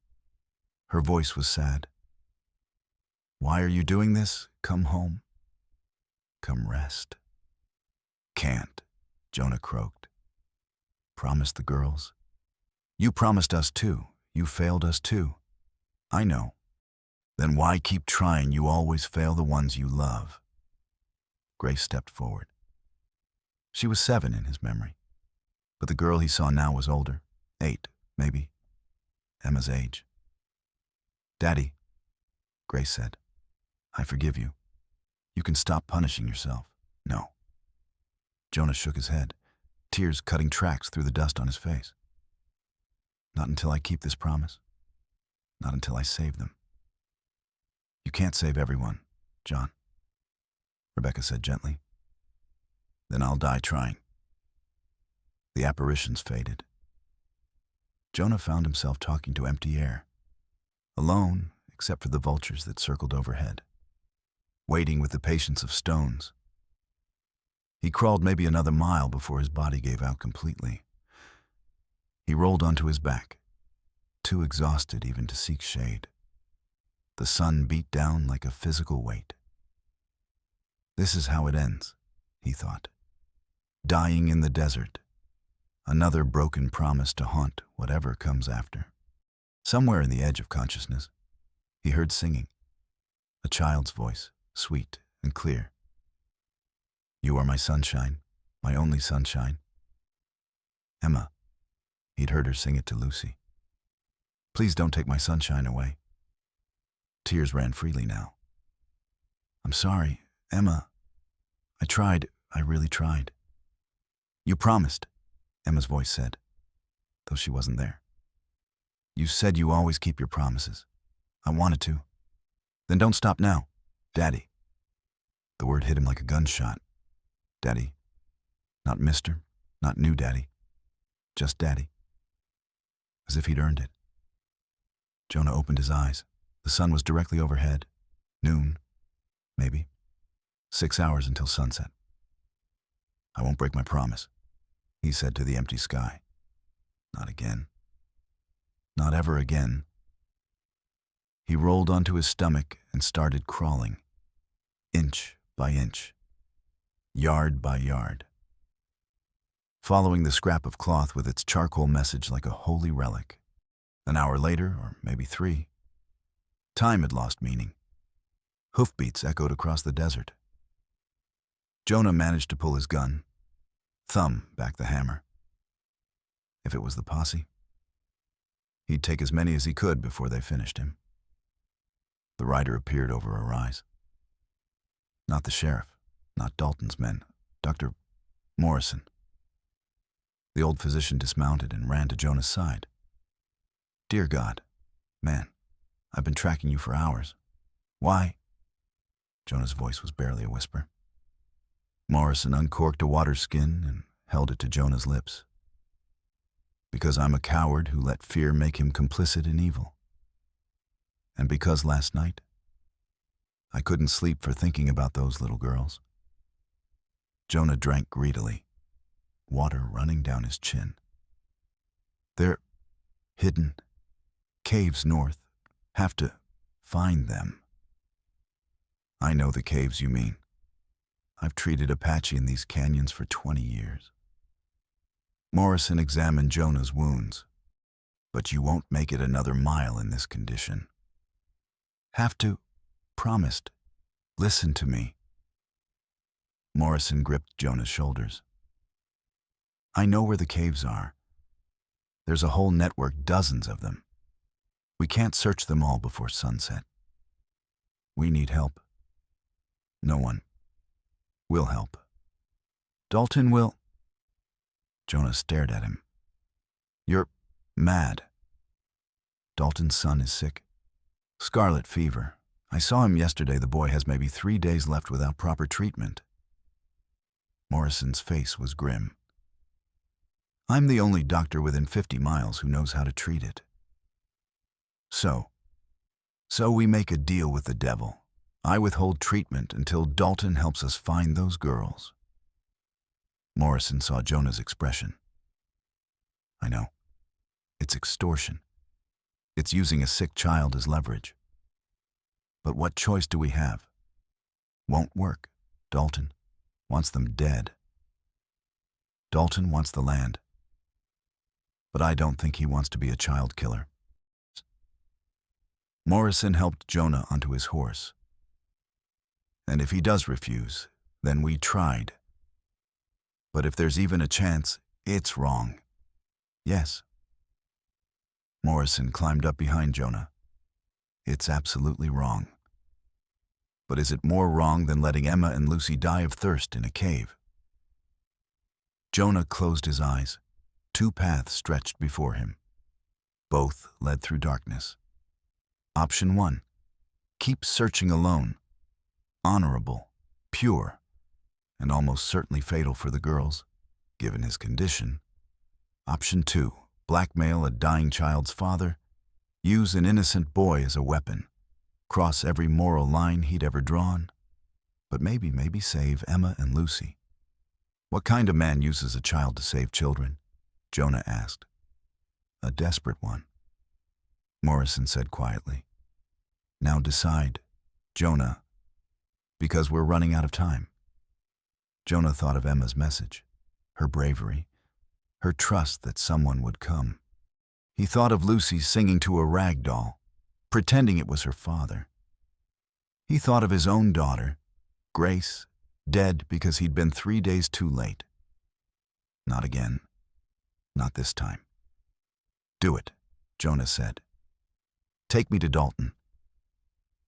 Her voice was sad. "Why are you doing this? Come home. Come rest." "Can't," Jonah croaked. "Promised the girls. You promised us too. You failed us too. I know. Then why keep trying? You always fail the ones you love." Grace stepped forward. She was 7 in his memory, but the girl he saw now was older, 8, maybe, Emma's age. "Daddy," Grace said, "I forgive you. You can stop punishing yourself." "No." Jonah shook his head, tears cutting tracks through the dust on his face. "Not until I keep this promise. Not until I save them." "You can't save everyone, John," Rebecca said gently. "Then I'll die trying." The apparitions faded. Jonah found himself talking to empty air, alone except for the vultures that circled overhead, waiting with the patience of stones. He crawled maybe another mile before his body gave out completely. He rolled onto his back, too exhausted even to seek shade. The sun beat down like a physical weight. This is how it ends, he thought. Dying in the desert. Another broken promise to haunt whatever comes after. Somewhere in the edge of consciousness, he heard singing. A child's voice, sweet and clear. "You are my sunshine, my only sunshine." Emma. He'd heard her sing it to Lucy. "Please don't take my sunshine away." Tears ran freely now. "I'm sorry, Emma. I tried, I really tried." "You promised," Emma's voice said, though she wasn't there. "You said you always keep your promises. I wanted to. Then don't stop now, Daddy." The word hit him like a gunshot. Daddy. Not Mister, not new Daddy. Just Daddy. As if he'd earned it. Jonah opened his eyes. The sun was directly overhead. Noon, maybe. 6 hours until sunset. "I won't break my promise," he said to the empty sky. "Not again. Not ever again." He rolled onto his stomach and started crawling, inch by inch, yard by yard, following the scrap of cloth with its charcoal message like a holy relic. An hour later, or maybe 3, time had lost meaning. Hoofbeats echoed across the desert. Jonah managed to pull his gun, thumb back the hammer. If it was the posse, he'd take as many as he could before they finished him. The rider appeared over a rise. Not the sheriff, not Dalton's men, Dr. Morrison. The old physician dismounted and ran to Jonah's side. "Dear God, man, I've been tracking you for hours. Why?" Jonah's voice was barely a whisper. Morrison uncorked a water skin and held it to Jonah's lips. "Because I'm a coward who let fear make him complicit in evil. And because last night, I couldn't sleep for thinking about those little girls." Jonah drank greedily, water running down his chin. "They're hidden. Caves north. Have to find them." "I know the caves you mean. I've treated Apache in these canyons for 20 years. Morrison examined Jonah's wounds. "But you won't make it another mile in this condition." "Have to. Promised. Listen to me." Morrison gripped Jonah's shoulders. "I know where the caves are. There's a whole network, dozens of them. We can't search them all before sunset. We need help. No one will help. Dalton will." Jonah stared at him. You're mad. Dalton's son is sick. Scarlet fever. I saw him yesterday. The boy has maybe 3 days left without proper treatment. Morrison's face was grim. I'm the only doctor within 50 miles who knows how to treat it. So we make a deal with the devil. I withhold treatment until Dalton helps us find those girls. Morrison saw Jonah's expression. I know. It's extortion. It's using a sick child as leverage. But what choice do we have? Won't work. Dalton wants them dead. Dalton wants the land. But I don't think he wants to be a child killer. Morrison helped Jonah onto his horse. And if he does refuse, then we tried. But if there's even a chance, it's wrong. Yes. Morrison climbed up behind Jonah. It's absolutely wrong. But is it more wrong than letting Emma and Lucy die of thirst in a cave? Jonah closed his eyes. 2 paths stretched before him. Both led through darkness. Option 1. Keep searching alone. Honorable, pure, and almost certainly fatal for the girls, given his condition. Option 2. Blackmail a dying child's father. Use an innocent boy as a weapon. Cross every moral line he'd ever drawn. But maybe save Emma and Lucy. What kind of man uses a child to save children? Jonah asked. A desperate one. Morrison said quietly. Now decide, Jonah, because we're running out of time. Jonah thought of Emma's message, her bravery, her trust that someone would come. He thought of Lucy singing to a rag doll, pretending it was her father. He thought of his own daughter, Grace, dead because he'd been 3 days too late. Not again. Not this time. Do it, Jonah said. Take me to Dalton.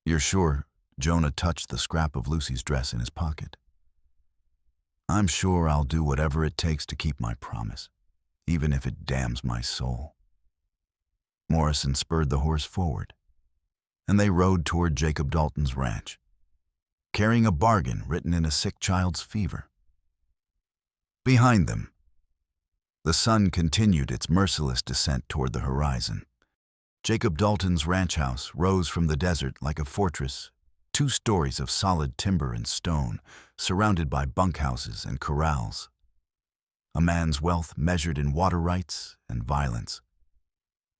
You're sure? Jonah touched the scrap of Lucy's dress in his pocket. I'm sure I'll do whatever it takes to keep my promise, even if it damns my soul. Morrison spurred the horse forward, and they rode toward Jacob Dalton's ranch, carrying a bargain written in a sick child's fever. Behind them, the sun continued its merciless descent toward the horizon. Jacob Dalton's ranch house rose from the desert like a fortress, 2 stories of solid timber and stone, surrounded by bunkhouses and corrals. A man's wealth measured in water rights and violence.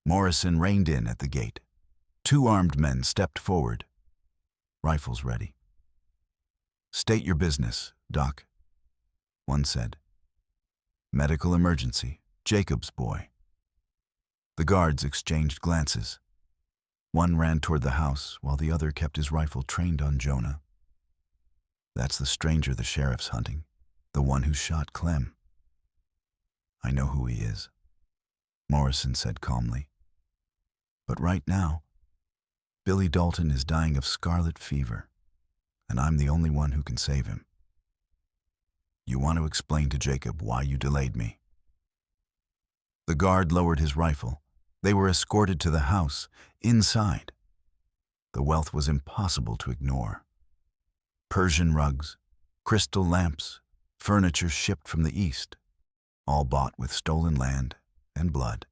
Morrison reined in at the gate. 2 armed men stepped forward, rifles ready. State your business, Doc, one said. Medical emergency, Jacob's boy. The guards exchanged glances. One ran toward the house while the other kept his rifle trained on Jonah. That's the stranger the sheriff's hunting, the one who shot Clem. I know who he is, Morrison said calmly. But right now, Billy Dalton is dying of scarlet fever, and I'm the only one who can save him. You want to explain to Jacob why you delayed me? The guard lowered his rifle. They were escorted to the house. Inside, the wealth was impossible to ignore. Persian rugs, crystal lamps, furniture shipped from the east, all bought with stolen land and blood.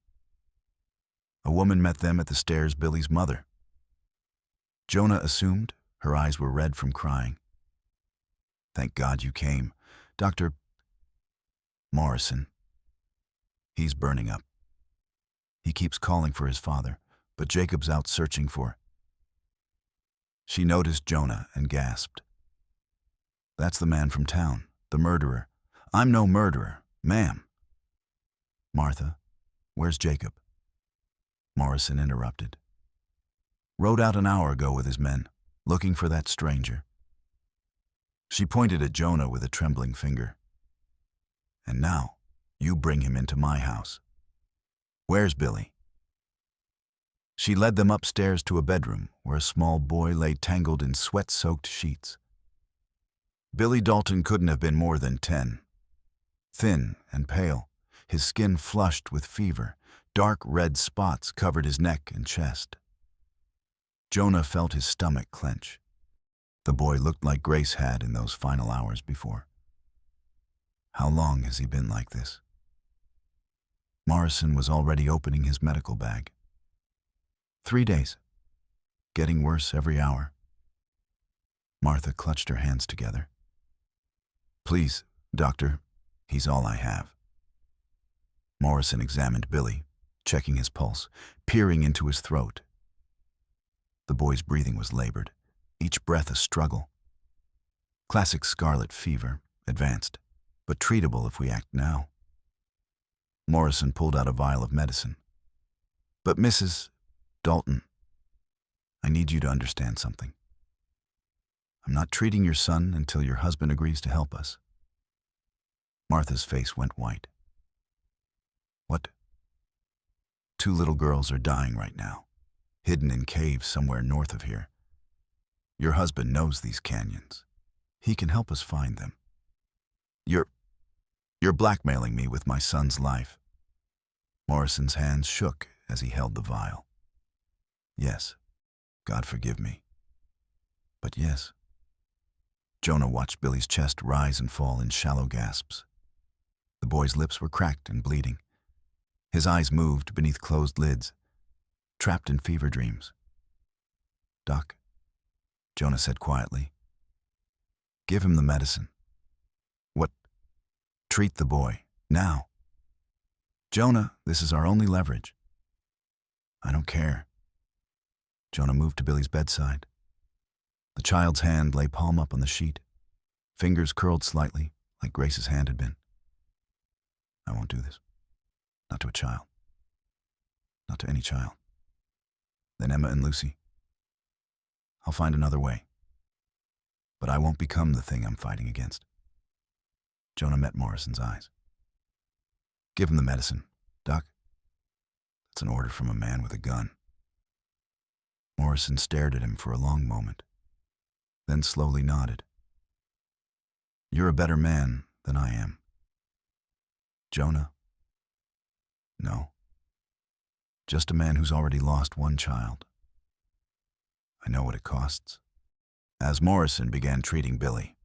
A woman met them at the stairs, Billy's mother. Jonah assumed her eyes were red from crying. Thank God you came, Dr. Morrison. He's burning up. He keeps calling for his father, but Jacob's out searching for. She noticed Jonah and gasped. That's the man from town, the murderer. I'm no murderer, ma'am. Martha, where's Jacob? Morrison interrupted. Rode out an hour ago with his men, looking for that stranger. She pointed at Jonah with a trembling finger. And now, you bring him into my house. Where's Billy? She led them upstairs to a bedroom where a small boy lay tangled in sweat-soaked sheets. Billy Dalton couldn't have been more than 10. Thin and pale, his skin flushed with fever. Dark red spots covered his neck and chest. Jonah felt his stomach clench. The boy looked like Grace had in those final hours before. How long has he been like this? Morrison was already opening his medical bag. 3 days. Getting worse every hour. Martha clutched her hands together. Please, doctor, he's all I have. Morrison examined Billy, checking his pulse, peering into his throat. The boy's breathing was labored, each breath a struggle. Classic scarlet fever, advanced, but treatable if we act now. Morrison pulled out a vial of medicine. But Mrs. Dalton, I need you to understand something. I'm not treating your son until your husband agrees to help us. Martha's face went white. What? 2 little girls are dying right now, hidden in caves somewhere north of here. Your husband knows these canyons. He can help us find them. You're blackmailing me with my son's life. Morrison's hands shook as he held the vial. Yes, God forgive me. But yes. Jonah watched Billy's chest rise and fall in shallow gasps. The boy's lips were cracked and bleeding. His eyes moved beneath closed lids, trapped in fever dreams. Doc, Jonah said quietly. Give him the medicine. What? Treat the boy, now. Jonah, this is our only leverage. I don't care. Jonah moved to Billy's bedside. The child's hand lay palm up on the sheet, fingers curled slightly, like Grace's hand had been. I won't do this. Not to a child. Not to any child. Then Emma and Lucy. I'll find another way. But I won't become the thing I'm fighting against. Jonah met Morrison's eyes. Give him the medicine, Doc. That's an order from a man with a gun. Morrison stared at him for a long moment, then slowly nodded. You're a better man than I am. Jonah? No. Just a man who's already lost one child. I know what it costs. As Morrison began treating Billy,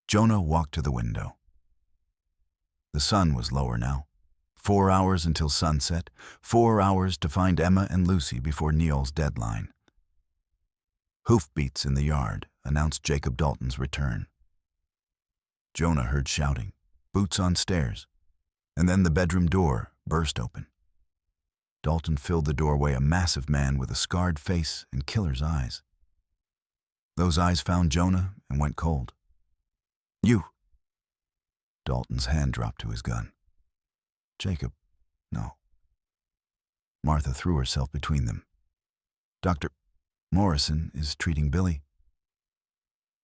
Jonah walked to the window. The sun was lower now. 4 hours until sunset, 4 hours to find Emma and Lucy before Neil's deadline. Hoofbeats in the yard announced Jacob Dalton's return. Jonah heard shouting, boots on stairs, and then the bedroom door burst open. Dalton filled the doorway, a massive man with a scarred face and killer's eyes. Those eyes found Jonah and went cold. You! Dalton's hand dropped to his gun. Jacob, no. Martha threw herself between them. Dr. Morrison is treating Billy.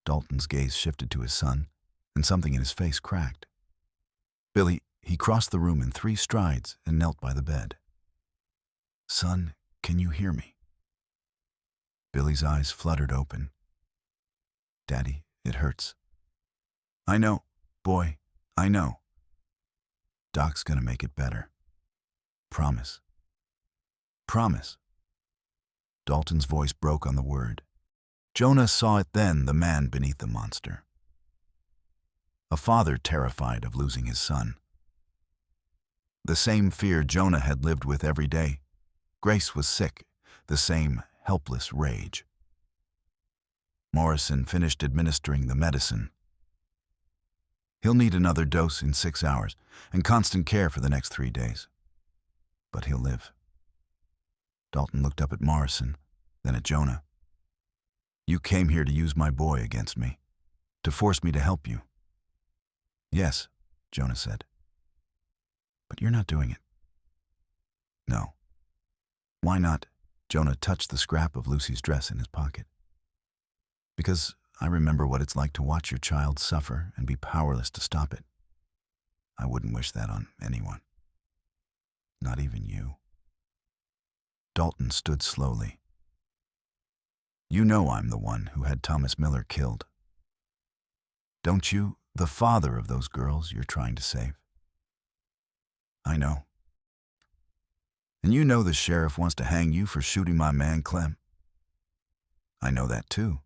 Dalton's gaze shifted to his son, and something in his face cracked. Billy, he crossed the room in 3 strides and knelt by the bed. Son, can you hear me? Billy's eyes fluttered open. Daddy, it hurts. I know, boy, I know. Doc's gonna make it better. Promise. Promise. Dalton's voice broke on the word. Jonah saw it then, the man beneath the monster. A father terrified of losing his son. The same fear Jonah had lived with every day. Grace was sick, the same helpless rage. Morrison finished administering the medicine. He'll need another dose in 6 hours and constant care for the next 3 days. But he'll live. Dalton looked up at Morrison, then at Jonah. You came here to use my boy against me, to force me to help you. Yes, Jonah said. But you're not doing it. No. Why not? Jonah touched the scrap of Lucy's dress in his pocket. Because I remember what it's like to watch your child suffer and be powerless to stop it. I wouldn't wish that on anyone. Not even you. Dalton stood slowly. You know I'm the one who had Thomas Miller killed. Don't you, the father of those girls you're trying to save? I know. And you know the sheriff wants to hang you for shooting my man Clem. I know that too.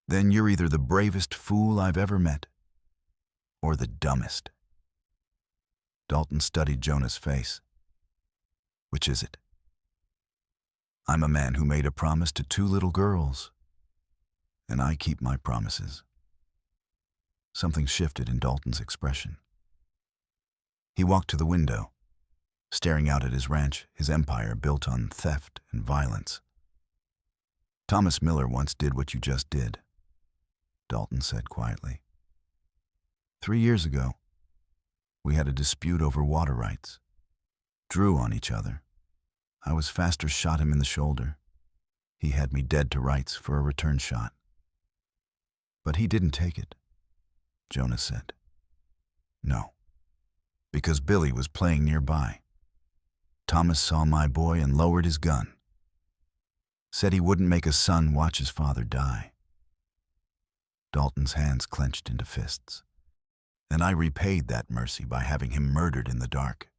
Then you're either the bravest fool I've ever met, or the dumbest. Dalton studied Jonah's face. Which is it? I'm a man who made a promise to 2 little girls, and I keep my promises. Something shifted in Dalton's expression. He walked to the window, staring out at his ranch, his empire built on theft and violence. Thomas Miller once did what you just did, Dalton said quietly. 3 years ago, we had a dispute over water rights. Drew on each other. I was faster, shot him in the shoulder. He had me dead to rights for a return shot. But he didn't take it, Jonah said. No, because Billy was playing nearby. Thomas saw my boy and lowered his gun. Said he wouldn't make a son watch his father die. Dalton's hands clenched into fists. And I repaid that mercy by having him murdered in the dark,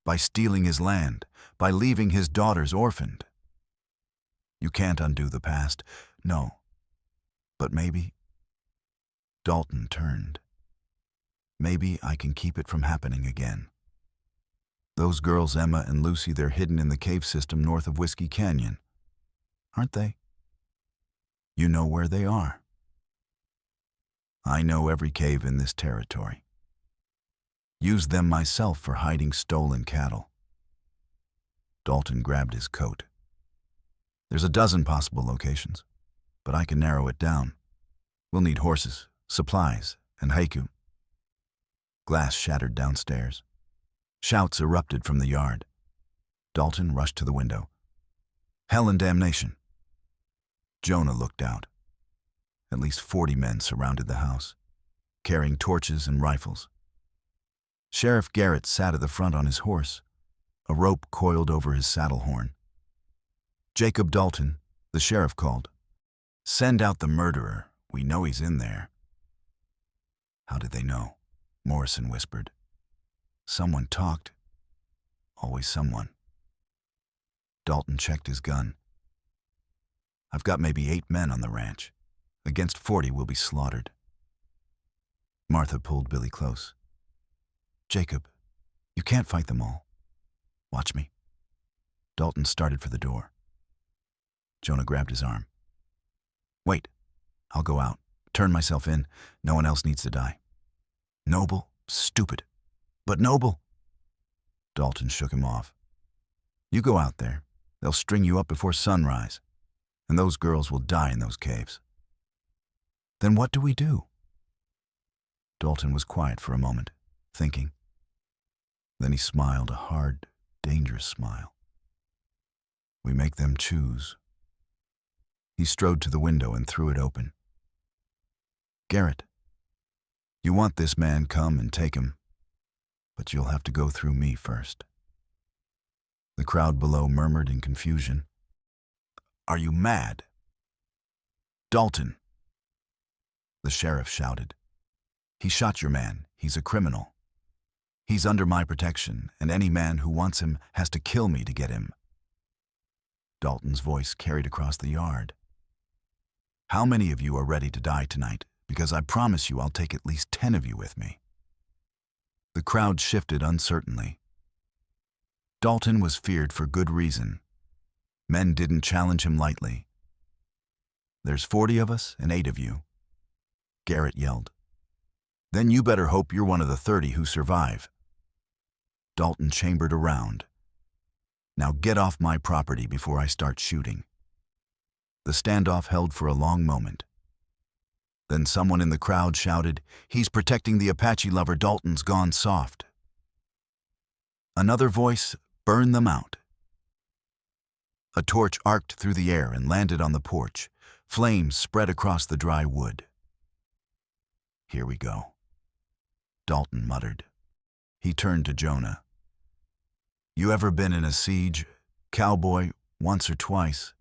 by stealing his land, by leaving his daughters orphaned. You can't undo the past, no. But maybe... Dalton turned. Maybe I can keep it from happening again. Those girls, Emma and Lucy, they're hidden in the cave system north of Whiskey Canyon. Aren't they? You know where they are. I know every cave in this territory. Used them myself for hiding stolen cattle. Dalton grabbed his coat. There's a dozen possible locations, but I can narrow it down. We'll need horses, supplies, and haiku. Glass shattered downstairs. Shouts erupted from the yard. Dalton rushed to the window. Hell and damnation. Jonah looked out. At least 40 men surrounded the house, carrying torches and rifles. Sheriff Garrett sat at the front on his horse, a rope coiled over his saddle horn. Jacob Dalton, the sheriff called. Send out the murderer. We know he's in there. How did they know? Morrison whispered. Someone talked. Always someone. Dalton checked his gun. I've got maybe 8 men on the ranch. Against 40 will be slaughtered. Martha pulled Billy close. Jacob, you can't fight them all. Watch me. Dalton started for the door. Jonah grabbed his arm. Wait, I'll go out, turn myself in. No one else needs to die. Noble, stupid, but noble. Dalton shook him off. You go out there. They'll string you up before sunrise, and those girls will die in those caves. Then what do we do? Dalton was quiet for a moment, thinking. Then he smiled, a hard, dangerous smile. We make them choose. He strode to the window and threw it open. Garrett, you want this man, come and take him, but you'll have to go through me first. The crowd below murmured in confusion. Are you mad? Dalton! The sheriff shouted. He shot your man. He's a criminal. He's under my protection, and any man who wants him has to kill me to get him. Dalton's voice carried across the yard. How many of you are ready to die tonight? Because I promise you I'll take at least 10 of you with me. The crowd shifted uncertainly. Dalton was feared for good reason. Men didn't challenge him lightly. There's 40 of us and 8 of you. Garrett yelled. Then you better hope you're one of the 30 who survive. Dalton chambered around. Now get off my property before I start shooting. The standoff held for a long moment. Then someone in the crowd shouted, He's protecting the Apache lover. Dalton's gone soft. Another voice, Burn them out. A torch arced through the air and landed on the porch. Flames spread across the dry wood. Here we go, Dalton muttered. He turned to Jonah. You ever been in a siege, cowboy, once or twice?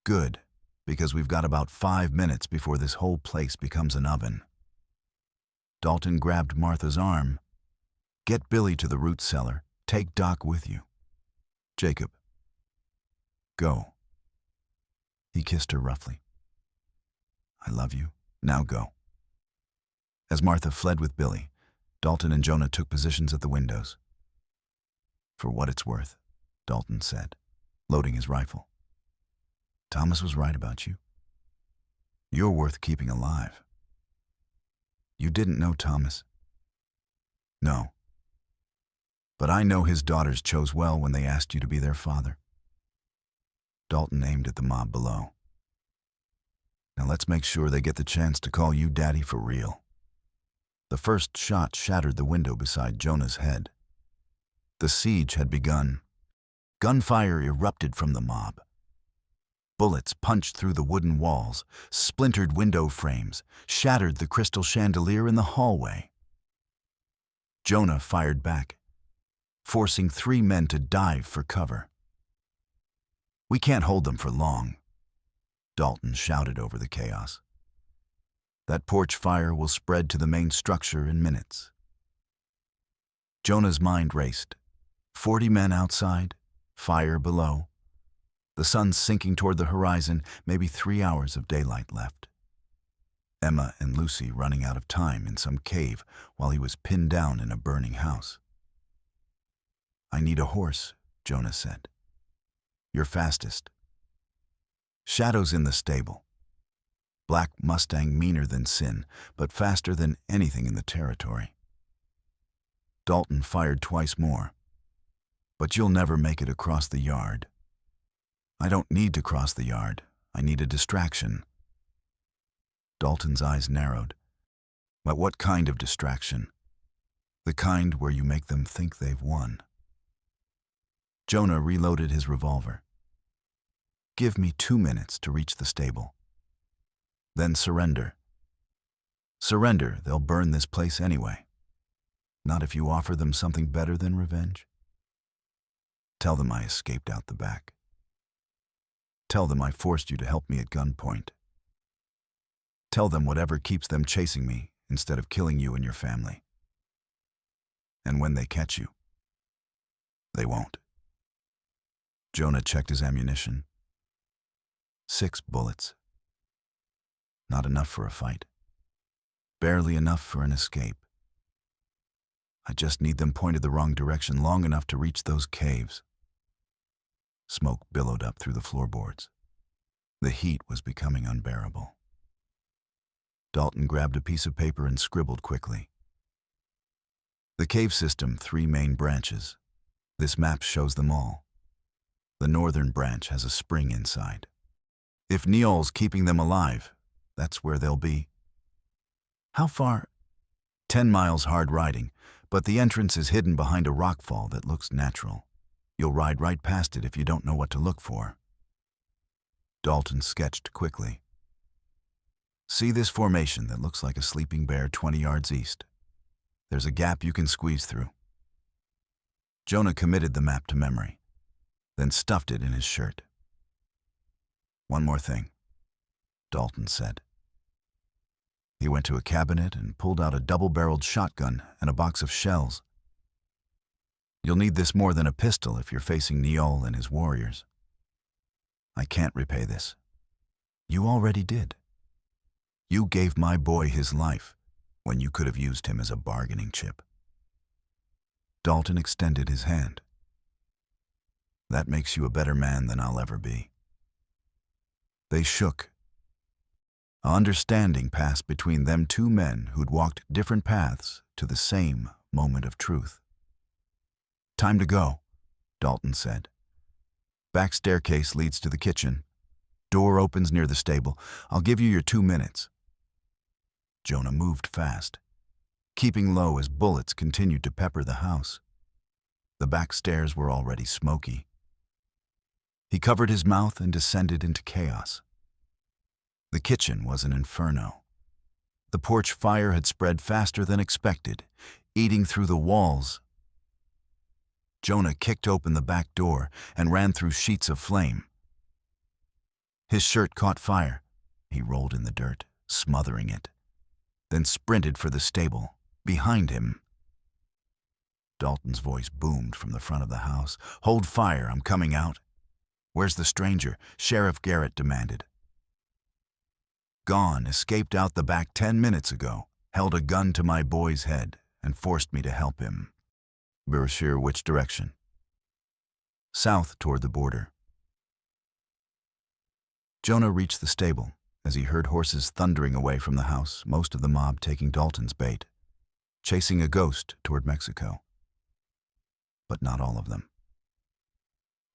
Good, because we've got about 5 minutes before this whole place becomes an oven. Dalton grabbed Martha's arm. Get Billy to the root cellar. Take Doc with you. Jacob, go. He kissed her roughly. I love you. Now go. As Martha fled with Billy, Dalton and Jonah took positions at the windows. For what it's worth, Dalton said, loading his rifle. Thomas was right about you. You're worth keeping alive. You didn't know Thomas? No. But I know his daughters chose well when they asked you to be their father. Dalton aimed at the mob below. Now let's make sure they get the chance to call you Daddy for real. The first shot shattered the window beside Jonah's head. The siege had begun. Gunfire erupted from the mob. Bullets punched through the wooden walls, splintered window frames, shattered the crystal chandelier in the hallway. Jonah fired back, forcing 3 men to dive for cover. We can't hold them for long, Dalton shouted over the chaos. That porch fire will spread to the main structure in minutes. Jonah's mind raced. 40 men outside, fire below. The sun sinking toward the horizon, maybe 3 hours of daylight left. Emma and Lucy running out of time in some cave while he was pinned down in a burning house. I need a horse, Jonah said. You're fastest. Shadows in the stable. Black Mustang meaner than sin, but faster than anything in the territory. Dalton fired twice more. But you'll never make it across the yard. I don't need to cross the yard. I need a distraction. Dalton's eyes narrowed. But what kind of distraction? The kind where you make them think they've won. Jonah reloaded his revolver. Give me 2 minutes to reach the stable. Then surrender. Surrender, they'll burn this place anyway. Not if you offer them something better than revenge. Tell them I escaped out the back. Tell them I forced you to help me at gunpoint. Tell them whatever keeps them chasing me instead of killing you and your family. And when they catch you, they won't. Jonah checked his ammunition. 6 bullets. Not enough for a fight. Barely enough for an escape. I just need them pointed the wrong direction long enough to reach those caves. Smoke billowed up through the floorboards. The heat was becoming unbearable. Dalton grabbed a piece of paper and scribbled quickly. The cave system, 3 main branches. This map shows them all. The northern branch has a spring inside. If Neol's keeping them alive, that's where they'll be. How far? 10 miles hard riding, but the entrance is hidden behind a rockfall that looks natural. You'll ride right past it if you don't know what to look for. Dalton sketched quickly. See this formation that looks like a sleeping bear 20 yards east? There's a gap you can squeeze through. Jonah committed the map to memory, then stuffed it in his shirt. One more thing, Dalton said. He went to a cabinet and pulled out a double-barreled shotgun and a box of shells. You'll need this more than a pistol if you're facing Neol and his warriors. I can't repay this. You already did. You gave my boy his life when you could have used him as a bargaining chip. Dalton extended his hand. That makes you a better man than I'll ever be. They shook. An understanding passed between them 2 men who'd walked different paths to the same moment of truth. Time to go, Dalton said. Back staircase leads to the kitchen. Door opens near the stable. I'll give you your 2 minutes. Jonah moved fast, keeping low as bullets continued to pepper the house. The back stairs were already smoky. He covered his mouth and descended into chaos. The kitchen was an inferno. The porch fire had spread faster than expected, eating through the walls. Jonah kicked open the back door and ran through sheets of flame. His shirt caught fire. He rolled in the dirt, smothering it, then sprinted for the stable. Behind him, Dalton's voice boomed from the front of the house. "Hold fire, I'm coming out." "Where's the stranger?" Sheriff Garrett demanded. "Gone, escaped out the back 10 minutes ago, held a gun to my boy's head and forced me to help him." "Brochure, which direction?" "South toward the border." Jonah reached the stable as he heard horses thundering away from the house, most of the mob taking Dalton's bait, chasing a ghost toward Mexico. But not all of them.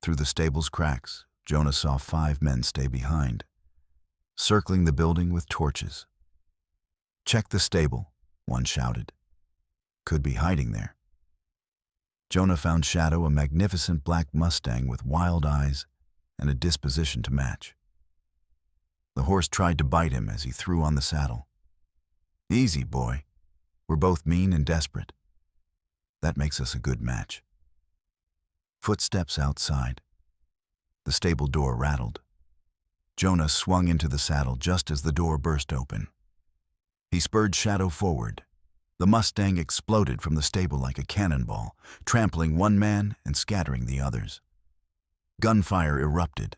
Through the stable's cracks, Jonah saw 5 men stay behind, circling the building with torches. "Check the stable," one shouted. "Could be hiding there." Jonah found Shadow, a magnificent black Mustang with wild eyes and a disposition to match. The horse tried to bite him as he threw on the saddle. "Easy, boy. We're both mean and desperate. That makes us a good match." Footsteps outside. The stable door rattled. Jonah swung into the saddle just as the door burst open. He spurred Shadow forward. The Mustang exploded from the stable like a cannonball, trampling one man and scattering the others. Gunfire erupted.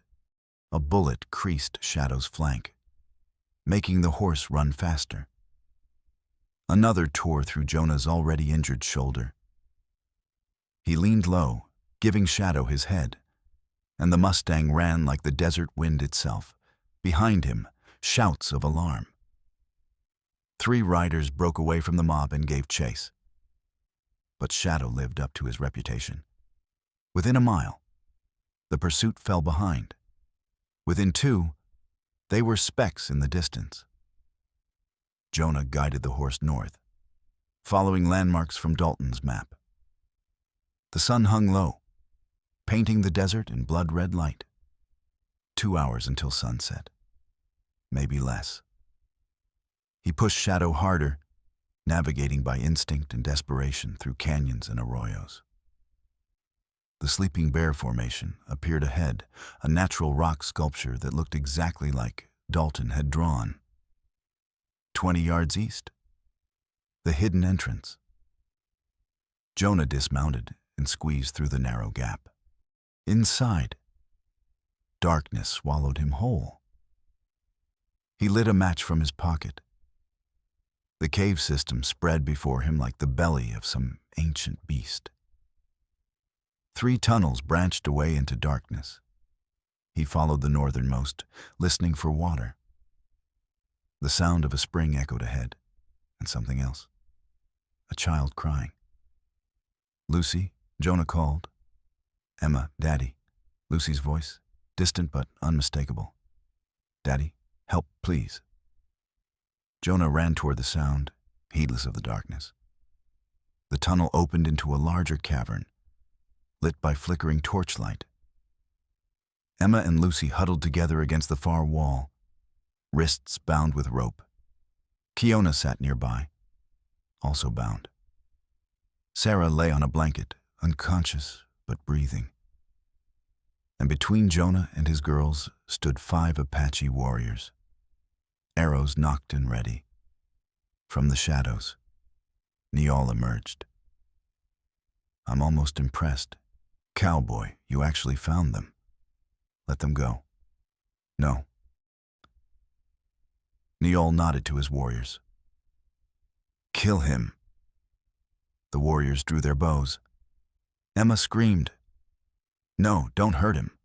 A bullet creased Shadow's flank, making the horse run faster. Another tore through Jonah's already injured shoulder. He leaned low, giving Shadow his head, and the Mustang ran like the desert wind itself. Behind him, shouts of alarm. 3 riders broke away from the mob and gave chase. But Shadow lived up to his reputation. Within a mile, the pursuit fell behind. Within 2, they were specks in the distance. Jonah guided the horse north, following landmarks from Dalton's map. The sun hung low, painting the desert in blood-red light. 2 hours until sunset, maybe less. He pushed Shadow harder, navigating by instinct and desperation through canyons and arroyos. The Sleeping Bear Formation appeared ahead, a natural rock sculpture that looked exactly like Dalton had drawn. 20 yards east, the hidden entrance. Jonah dismounted and squeezed through the narrow gap. Inside, darkness swallowed him whole. He lit a match from his pocket. The cave system spread before him like the belly of some ancient beast. 3 tunnels branched away into darkness. He followed the northernmost, listening for water. The sound of a spring echoed ahead, and something else. A child crying. "Lucy," Jonah called. "Emma, Daddy." Lucy's voice, distant but unmistakable. "Daddy, help, please." Jonah ran toward the sound, heedless of the darkness. The tunnel opened into a larger cavern, lit by flickering torchlight. Emma and Lucy huddled together against the far wall, wrists bound with rope. Kiona sat nearby, also bound. Sarah lay on a blanket, unconscious but breathing. And between Jonah and his girls stood 5 Apache warriors, arrows nocked and ready. From the shadows, Niall emerged. "I'm almost impressed. Cowboy, you actually found them. Let them go." "No." Niall nodded to his warriors. "Kill him." The warriors drew their bows. Emma screamed, "No, don't hurt him."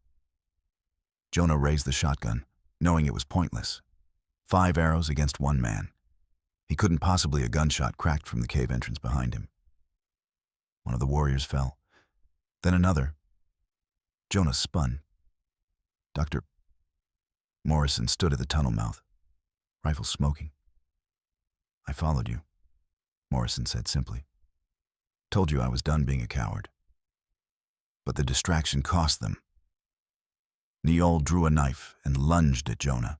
Jonah raised the shotgun, knowing it was pointless. 5 arrows against 1 man. He couldn't possibly. A gunshot cracked from the cave entrance behind him. One of the warriors fell. Then another. Jonah spun. Dr. Morrison stood at the tunnel mouth, rifle smoking. "I followed you," Morrison said simply. "Told you I was done being a coward." But the distraction cost them. Niall drew a knife and lunged at Jonah.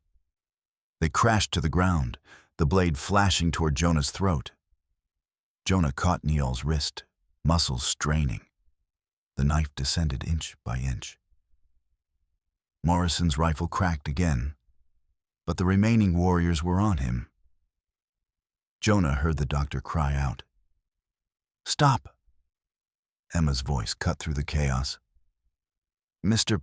They crashed to the ground, the blade flashing toward Jonah's throat. Jonah caught Niall's wrist, muscles straining. The knife descended inch by inch. Morrison's rifle cracked again, but the remaining warriors were on him. Jonah heard the doctor cry out, "Stop!" Emma's voice cut through the chaos. Mr.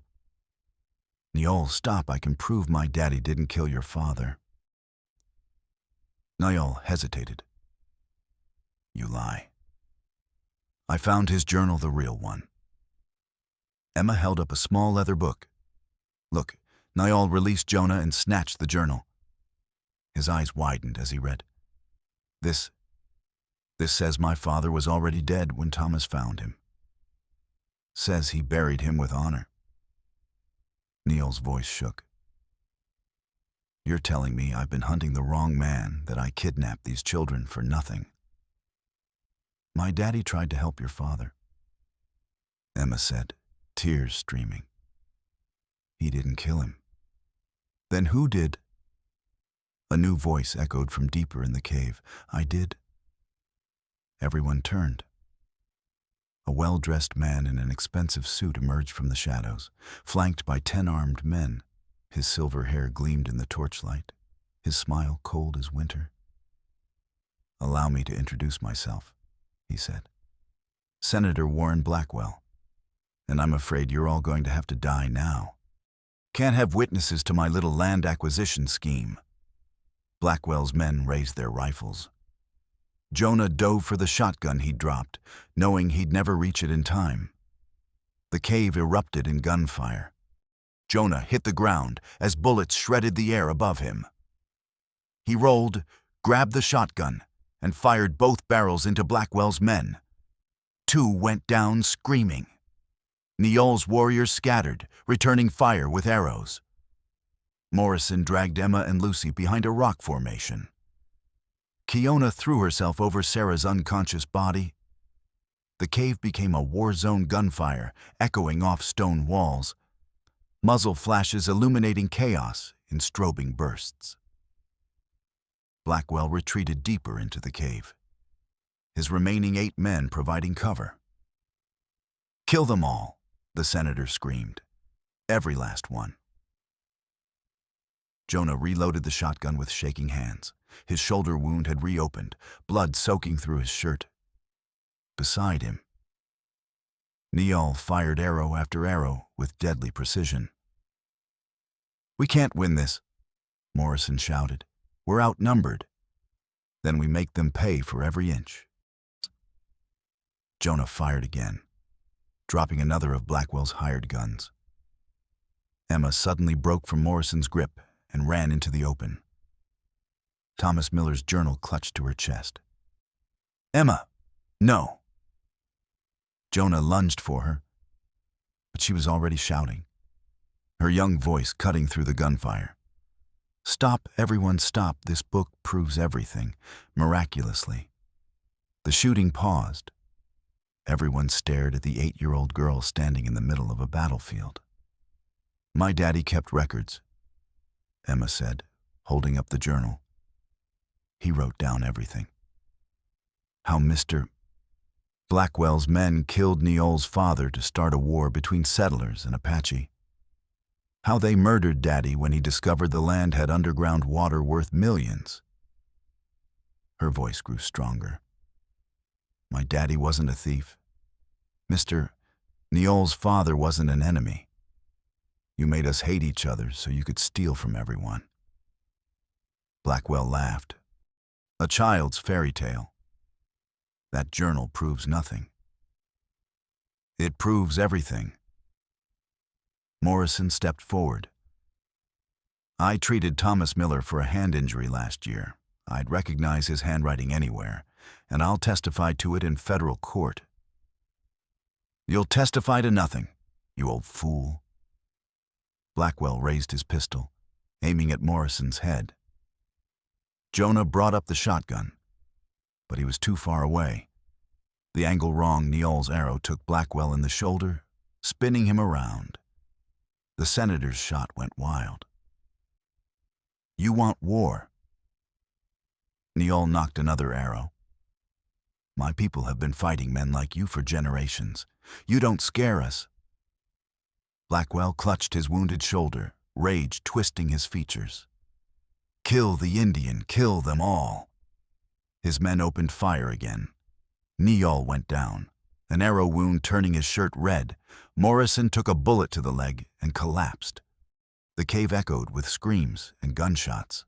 Niall, stop. I can prove my daddy didn't kill your father. Niall hesitated. You lie. I found his journal, the real one. Emma held up a small leather book. Look. Niall released Jonah and snatched the journal. His eyes widened as he read. This says my father was already dead when Thomas found him. Says he buried him with honor. Neil's voice shook. You're telling me I've been hunting the wrong man, that I kidnapped these children for nothing. My daddy tried to help your father, Emma said, tears streaming. He didn't kill him. Then who did? A new voice echoed from deeper in the cave. I did. Everyone turned. A well-dressed man in an expensive suit emerged from the shadows, flanked by 10 armed men. His silver hair gleamed in the torchlight, his smile cold as winter. Allow me to introduce myself, he said. Senator Warren Blackwell. And I'm afraid you're all going to have to die now. Can't have witnesses to my little land acquisition scheme. Blackwell's men raised their rifles. Jonah dove for the shotgun he'd dropped, knowing he'd never reach it in time. The cave erupted in gunfire. Jonah hit the ground as bullets shredded the air above him. He rolled, grabbed the shotgun, and fired both barrels into Blackwell's men. 2 went down screaming. Niall's warriors scattered, returning fire with arrows. Morrison dragged Emma and Lucy behind a rock formation. Kiona threw herself over Sarah's unconscious body. The cave became a war-zone gunfire, echoing off stone walls, muzzle flashes illuminating chaos in strobing bursts. Blackwell retreated deeper into the cave, his remaining 8 men providing cover. Kill them all, the senator screamed. Every last one. Jonah reloaded the shotgun with shaking hands. His shoulder wound had reopened, blood soaking through his shirt. Beside him, Niall fired arrow after arrow with deadly precision. We can't win this, Morrison shouted. We're outnumbered. Then we make them pay for every inch. Jonah fired again, dropping another of Blackwell's hired guns. Emma suddenly broke from Morrison's grip and ran into the open. Thomas Miller's journal clutched to her chest. Emma, no. Jonah lunged for her, but she was already shouting, her young voice cutting through the gunfire. Stop, everyone, stop. This book proves everything, miraculously. The shooting paused. Everyone stared at the 8-year-old girl standing in the middle of a battlefield. My daddy kept records, Emma said, holding up the journal. He wrote down everything. How Mr. Blackwell's men killed Niall's father to start a war between settlers and Apache. How they murdered Daddy when he discovered the land had underground water worth millions. Her voice grew stronger. My daddy wasn't a thief. Mr. Niall's father wasn't an enemy. You made us hate each other so you could steal from everyone. Blackwell laughed. A child's fairy tale. That journal proves nothing. It proves everything. Morrison stepped forward. I treated Thomas Miller for a hand injury last year. I'd recognize his handwriting anywhere, and I'll testify to it in federal court. You'll testify to nothing, you old fool. Blackwell raised his pistol, aiming at Morrison's head. Jonah brought up the shotgun, but he was too far away. The angle wrong, Niall's arrow took Blackwell in the shoulder, spinning him around. The senator's shot went wild. You want war? Niall knocked another arrow. My people have been fighting men like you for generations. You don't scare us. Blackwell clutched his wounded shoulder, rage twisting his features. Kill the Indian, kill them all. His men opened fire again. Niall went down, an arrow wound turning his shirt red, Morrison took a bullet to the leg and collapsed. The cave echoed with screams and gunshots.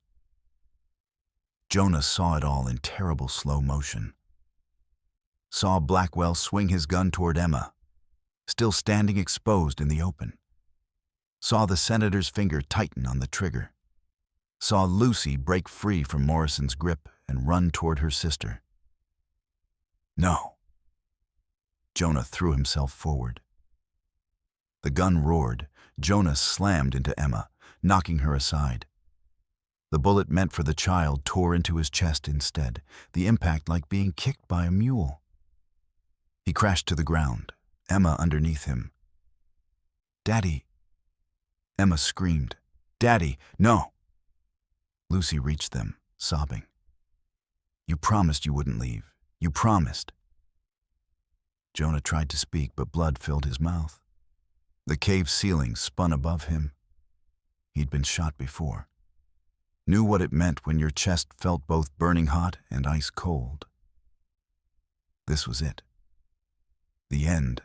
Jonah saw it all in terrible slow motion. Saw Blackwell swing his gun toward Emma, still standing exposed in the open. Saw the senator's finger tighten on the trigger. Saw Lucy break free from Morrison's grip and run toward her sister. No. Jonah threw himself forward. The gun roared. Jonah slammed into Emma, knocking her aside. The bullet meant for the child tore into his chest instead, the impact like being kicked by a mule. He crashed to the ground, Emma underneath him. "Daddy!" Emma screamed. "Daddy, no!" Lucy reached them, sobbing. "You promised you wouldn't leave. You promised." Jonah tried to speak, but blood filled his mouth. The cave ceiling spun above him. He'd been shot before. Knew what it meant when your chest felt both burning hot and ice cold. This was it. The end.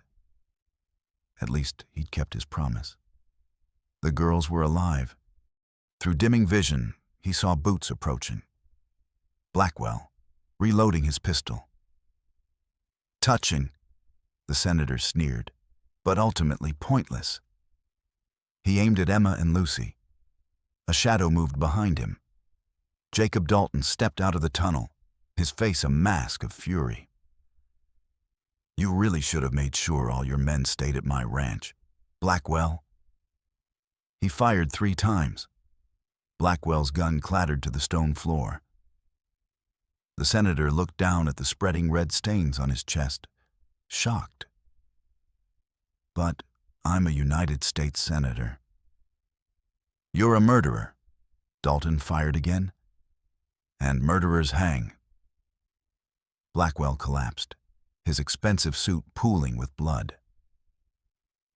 At least he'd kept his promise. The girls were alive. Through dimming vision, he saw Boots approaching. Blackwell, reloading his pistol. "Touching," the senator sneered, but ultimately pointless. He aimed at Emma and Lucy. A shadow moved behind him. Jacob Dalton stepped out of the tunnel, his face a mask of fury. "You really should have made sure all your men stayed at my ranch, Blackwell." He fired 3 times. Blackwell's gun clattered to the stone floor. The senator looked down at the spreading red stains on his chest, shocked. "But I'm a United States senator." "You're a murderer." Dalton fired again. "And murderers hang." Blackwell collapsed, his expensive suit pooling with blood.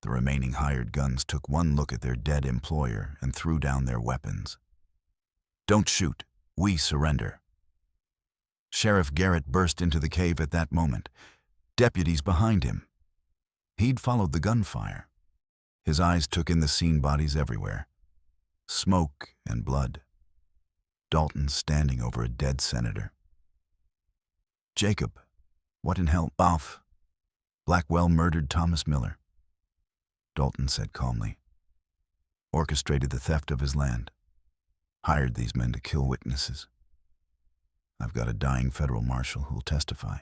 The remaining hired guns took one look at their dead employer and threw down their weapons. "Don't shoot. We surrender." Sheriff Garrett burst into the cave at that moment, deputies behind him. He'd followed the gunfire. His eyes took in the scene, bodies everywhere. Smoke and blood. Dalton standing over a dead senator. "Jacob, what in hell?" "Off. Blackwell murdered Thomas Miller," Dalton said calmly. "Orchestrated the theft of his land. Hired these men to kill witnesses. I've got a dying federal marshal who'll testify,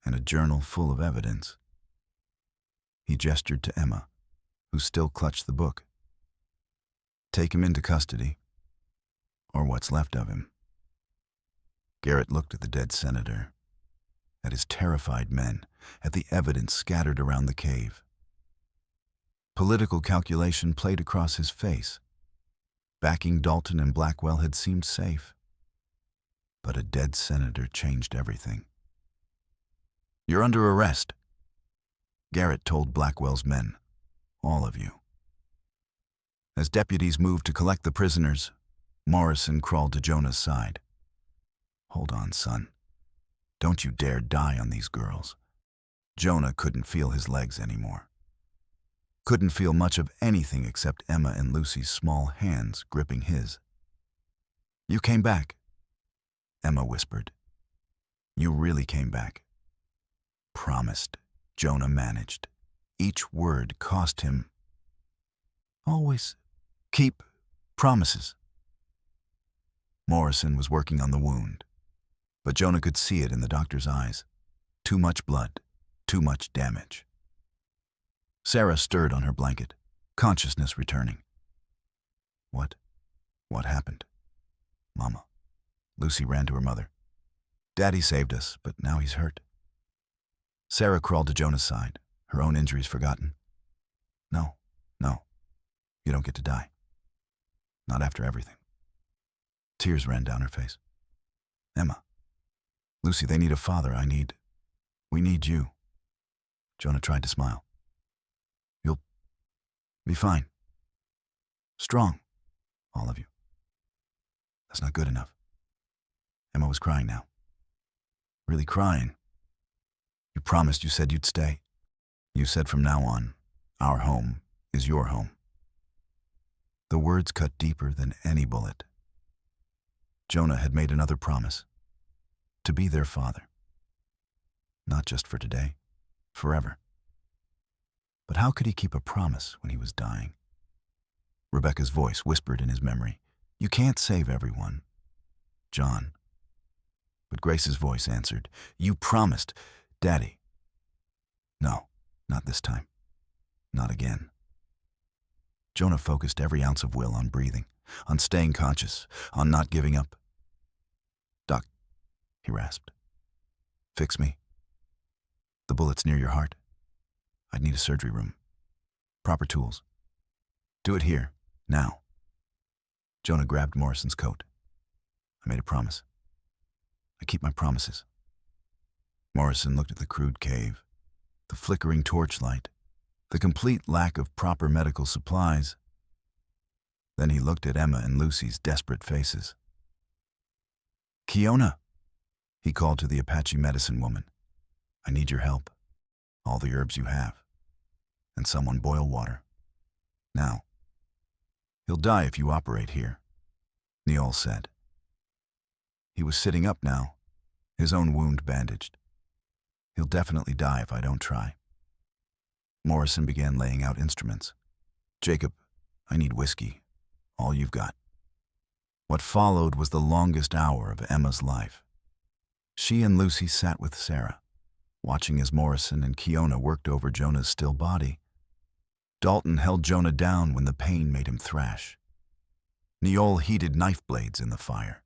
and a journal full of evidence." He gestured to Emma, who still clutched the book. "Take him into custody, or what's left of him." Garrett looked at the dead senator, at his terrified men, at the evidence scattered around the cave. Political calculation played across his face. Backing Dalton and Blackwell had seemed safe. But a dead senator changed everything. "You're under arrest," Garrett told Blackwell's men. "All of you." As deputies moved to collect the prisoners, Morrison crawled to Jonah's side. "Hold on, son. Don't you dare die on these girls." Jonah couldn't feel his legs anymore. Couldn't feel much of anything except Emma and Lucy's small hands gripping his. "You came back," Emma whispered. "You really came back." "Promised," Jonah managed. Each word cost him. "Always keep promises." Morrison was working on the wound, but Jonah could see it in the doctor's eyes. Too much blood, too much damage. Sarah stirred on her blanket, consciousness returning. What happened?" "Mama." Lucy ran to her mother. "Daddy saved us, but now he's hurt." Sarah crawled to Jonah's side, her own injuries forgotten. No, you don't get to die. Not after everything." Tears ran down her face. "Emma, Lucy, they need a father. We need you." Jonah tried to smile. "You'll be fine. Strong, all of you." "That's not good enough." Emma was crying now. Really crying. You promised you said you'd stay. You said from now on, our home is your home. The words cut deeper than any bullet. Jonah had made another promise, to be their father. Not just for today, forever. But how could he keep a promise when he was dying? Rebecca's voice whispered in his memory, "You can't save everyone, John." But Grace's voice answered, "You promised, Daddy." No, not this time. Not again. Jonah focused every ounce of will on breathing, on staying conscious, on not giving up. "Doc," he rasped. "Fix me. The bullet's near your heart. I'd need a surgery room. Proper tools. Do it here, now." Jonah grabbed Morrison's coat. "I made a promise. I keep my promises." Morrison looked at the crude cave, the flickering torchlight, the complete lack of proper medical supplies. Then he looked at Emma and Lucy's desperate faces. "Kiona," he called to the Apache medicine woman. "I need your help. All the herbs you have. And someone boil water. Now." "He'll die if you operate here," Neol said. He was sitting up now, his own wound bandaged. "He'll definitely die if I don't try." Morrison began laying out instruments. "Jacob, I need whiskey. All you've got." What followed was the longest hour of Emma's life. She and Lucy sat with Sarah, watching as Morrison and Kiona worked over Jonah's still body. Dalton held Jonah down when the pain made him thrash. Neol heated knife blades in the fire.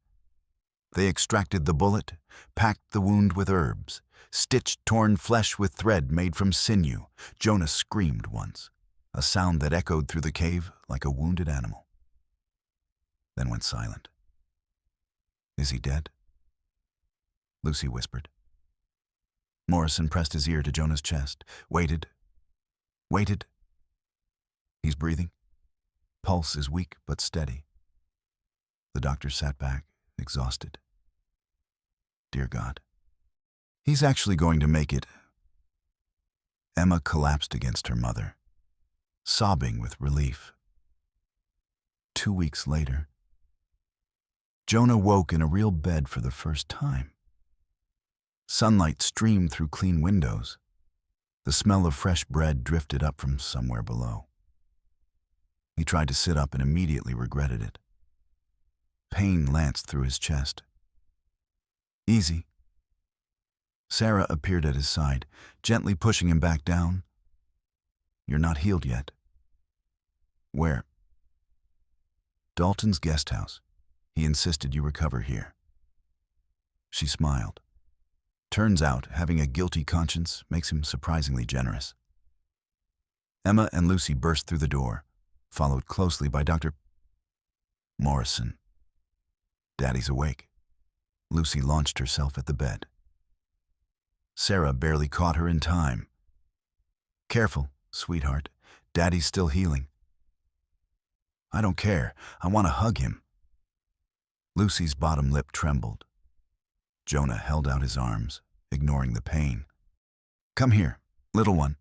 They extracted the bullet, packed the wound with herbs, stitched torn flesh with thread made from sinew. Jonah screamed once, a sound that echoed through the cave like a wounded animal. Then went silent. "Is he dead?" Lucy whispered. Morrison pressed his ear to Jonah's chest, waited. "He's breathing. Pulse is weak but steady." The doctor sat back, exhausted. "Dear God, he's actually going to make it." Emma collapsed against her mother, sobbing with relief. 2 weeks later, Jonah woke in a real bed for the first time. Sunlight streamed through clean windows. The smell of fresh bread drifted up from somewhere below. He tried to sit up and immediately regretted it. Pain lanced through his chest. "Easy." Sarah appeared at his side, gently pushing him back down. "You're not healed yet." "Where?" "Dalton's guest house. He insisted you recover here." She smiled. Turns out, having a guilty conscience makes him surprisingly generous. Emma and Lucy burst through the door, followed closely by Dr. Morrison. "Daddy's awake." Lucy launched herself at the bed. Sarah barely caught her in time. "Careful, sweetheart. Daddy's still healing." "I don't care. I want to hug him." Lucy's bottom lip trembled. Jonah held out his arms, ignoring the pain. "Come here, little one."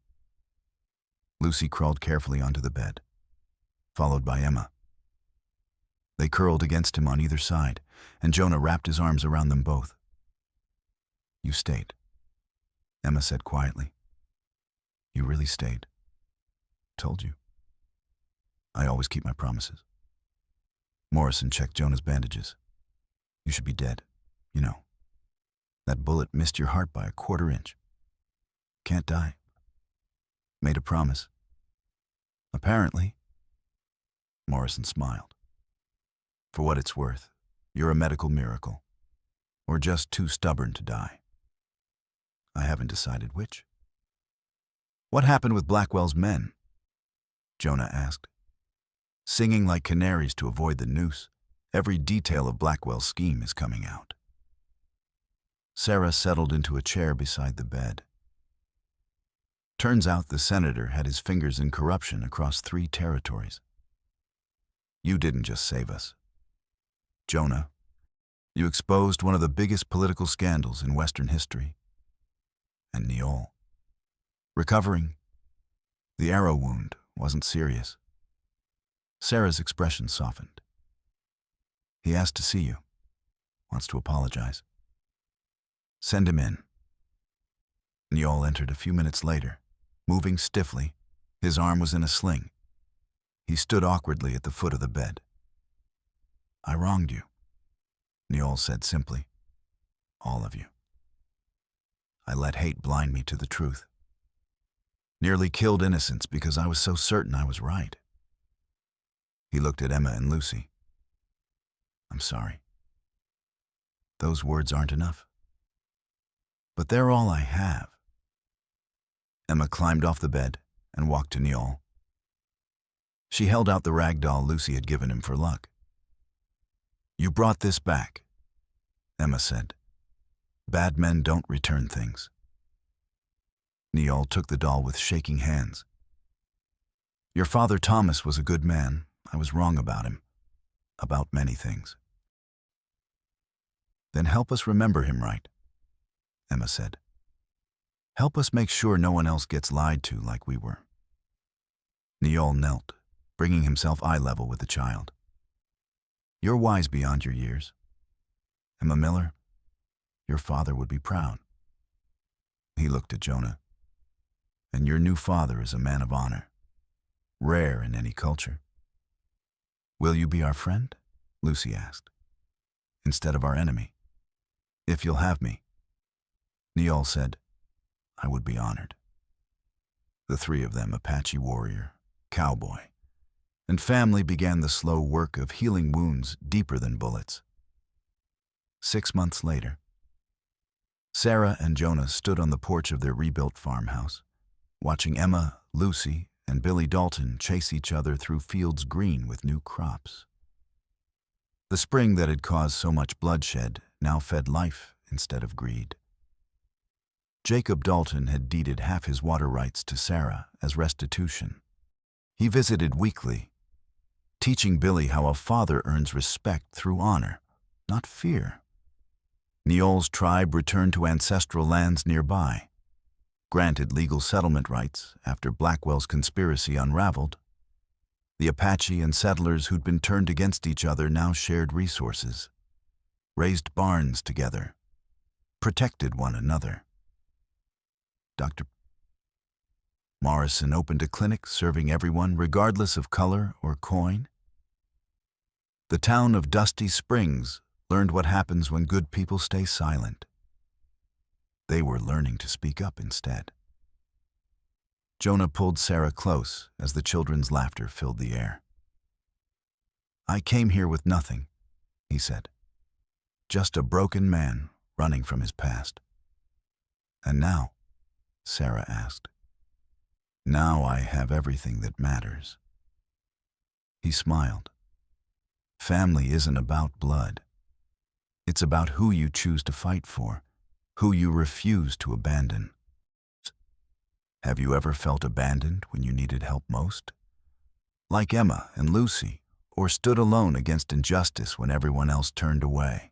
Lucy crawled carefully onto the bed, followed by Emma. They curled against him on either side, and Jonah wrapped his arms around them both. "You stayed," Emma said quietly. "You really stayed. Told you. I always keep my promises." Morrison checked Jonah's bandages. "You should be dead, you know. That bullet missed your heart by a 1/4 inch. Can't die. Made a promise." "Apparently." Morrison smiled. "For what it's worth, you're a medical miracle. Or just too stubborn to die. I haven't decided which." "What happened with Blackwell's men?" Jonah asked. "Singing like canaries to avoid the noose. Every detail of Blackwell's scheme is coming out." Sarah settled into a chair beside the bed. Turns out the senator had his fingers in corruption across 3 territories. "You didn't just save us, Jonah. You exposed one of the biggest political scandals in Western history. and Neol. Recovering. The arrow wound wasn't serious. Sarah's expression softened. He asked to see you. Wants to apologize. Send him in. Neol entered a few minutes later, moving stiffly. His arm was in a sling. He stood awkwardly at the foot of the bed. I wronged you, Neol said simply. All of you. I let hate blind me to the truth. Nearly killed innocents because I was so certain I was right. He looked at Emma and Lucy. I'm sorry. Those words aren't enough. But they're all I have. Emma climbed off the bed and walked to Neol. She held out the rag doll Lucy had given him for luck. You brought this back, Emma said. Bad men don't return things. Neol took the doll with shaking hands. Your father Thomas was a good man. I was wrong about him. About many things. Then help us remember him right, Emma said. Help us make sure no one else gets lied to like we were. Neol knelt, bringing himself eye level with the child. You're wise beyond your years. Emma Miller, your father would be proud. He looked at Jonah. And your new father is a man of honor, rare in any culture. Will you be our friend? Lucy asked. Instead of our enemy. If you'll have me. Neol said, I would be honored. The three of them, Apache warrior, cowboy, and family, began the slow work of healing wounds deeper than bullets. 6 months later, Sarah and Jonah stood on the porch of their rebuilt farmhouse, watching Emma, Lucy, and Billy Dalton chase each other through fields green with new crops. The spring that had caused so much bloodshed now fed life instead of greed. Jacob Dalton had deeded half his water rights to Sarah as restitution. He visited weekly, teaching Billy how a father earns respect through honor, not fear. Neol's tribe returned to ancestral lands nearby, granted legal settlement rights after Blackwell's conspiracy unraveled. The Apache and settlers who'd been turned against each other now shared resources, raised barns together, protected one another. Dr. Morrison opened a clinic serving everyone regardless of color or coin. The town of Dusty Springs learned what happens when good people stay silent. They were learning to speak up instead. Jonah pulled Sarah close as the children's laughter filled the air. I came here with nothing, he said. Just a broken man running from his past. And now, Sarah asked. Now I have everything that matters. He smiled. Family isn't about blood. It's about who you choose to fight for, who you refuse to abandon. Have you ever felt abandoned when you needed help most? Like Emma and Lucy, or stood alone against injustice when everyone else turned away?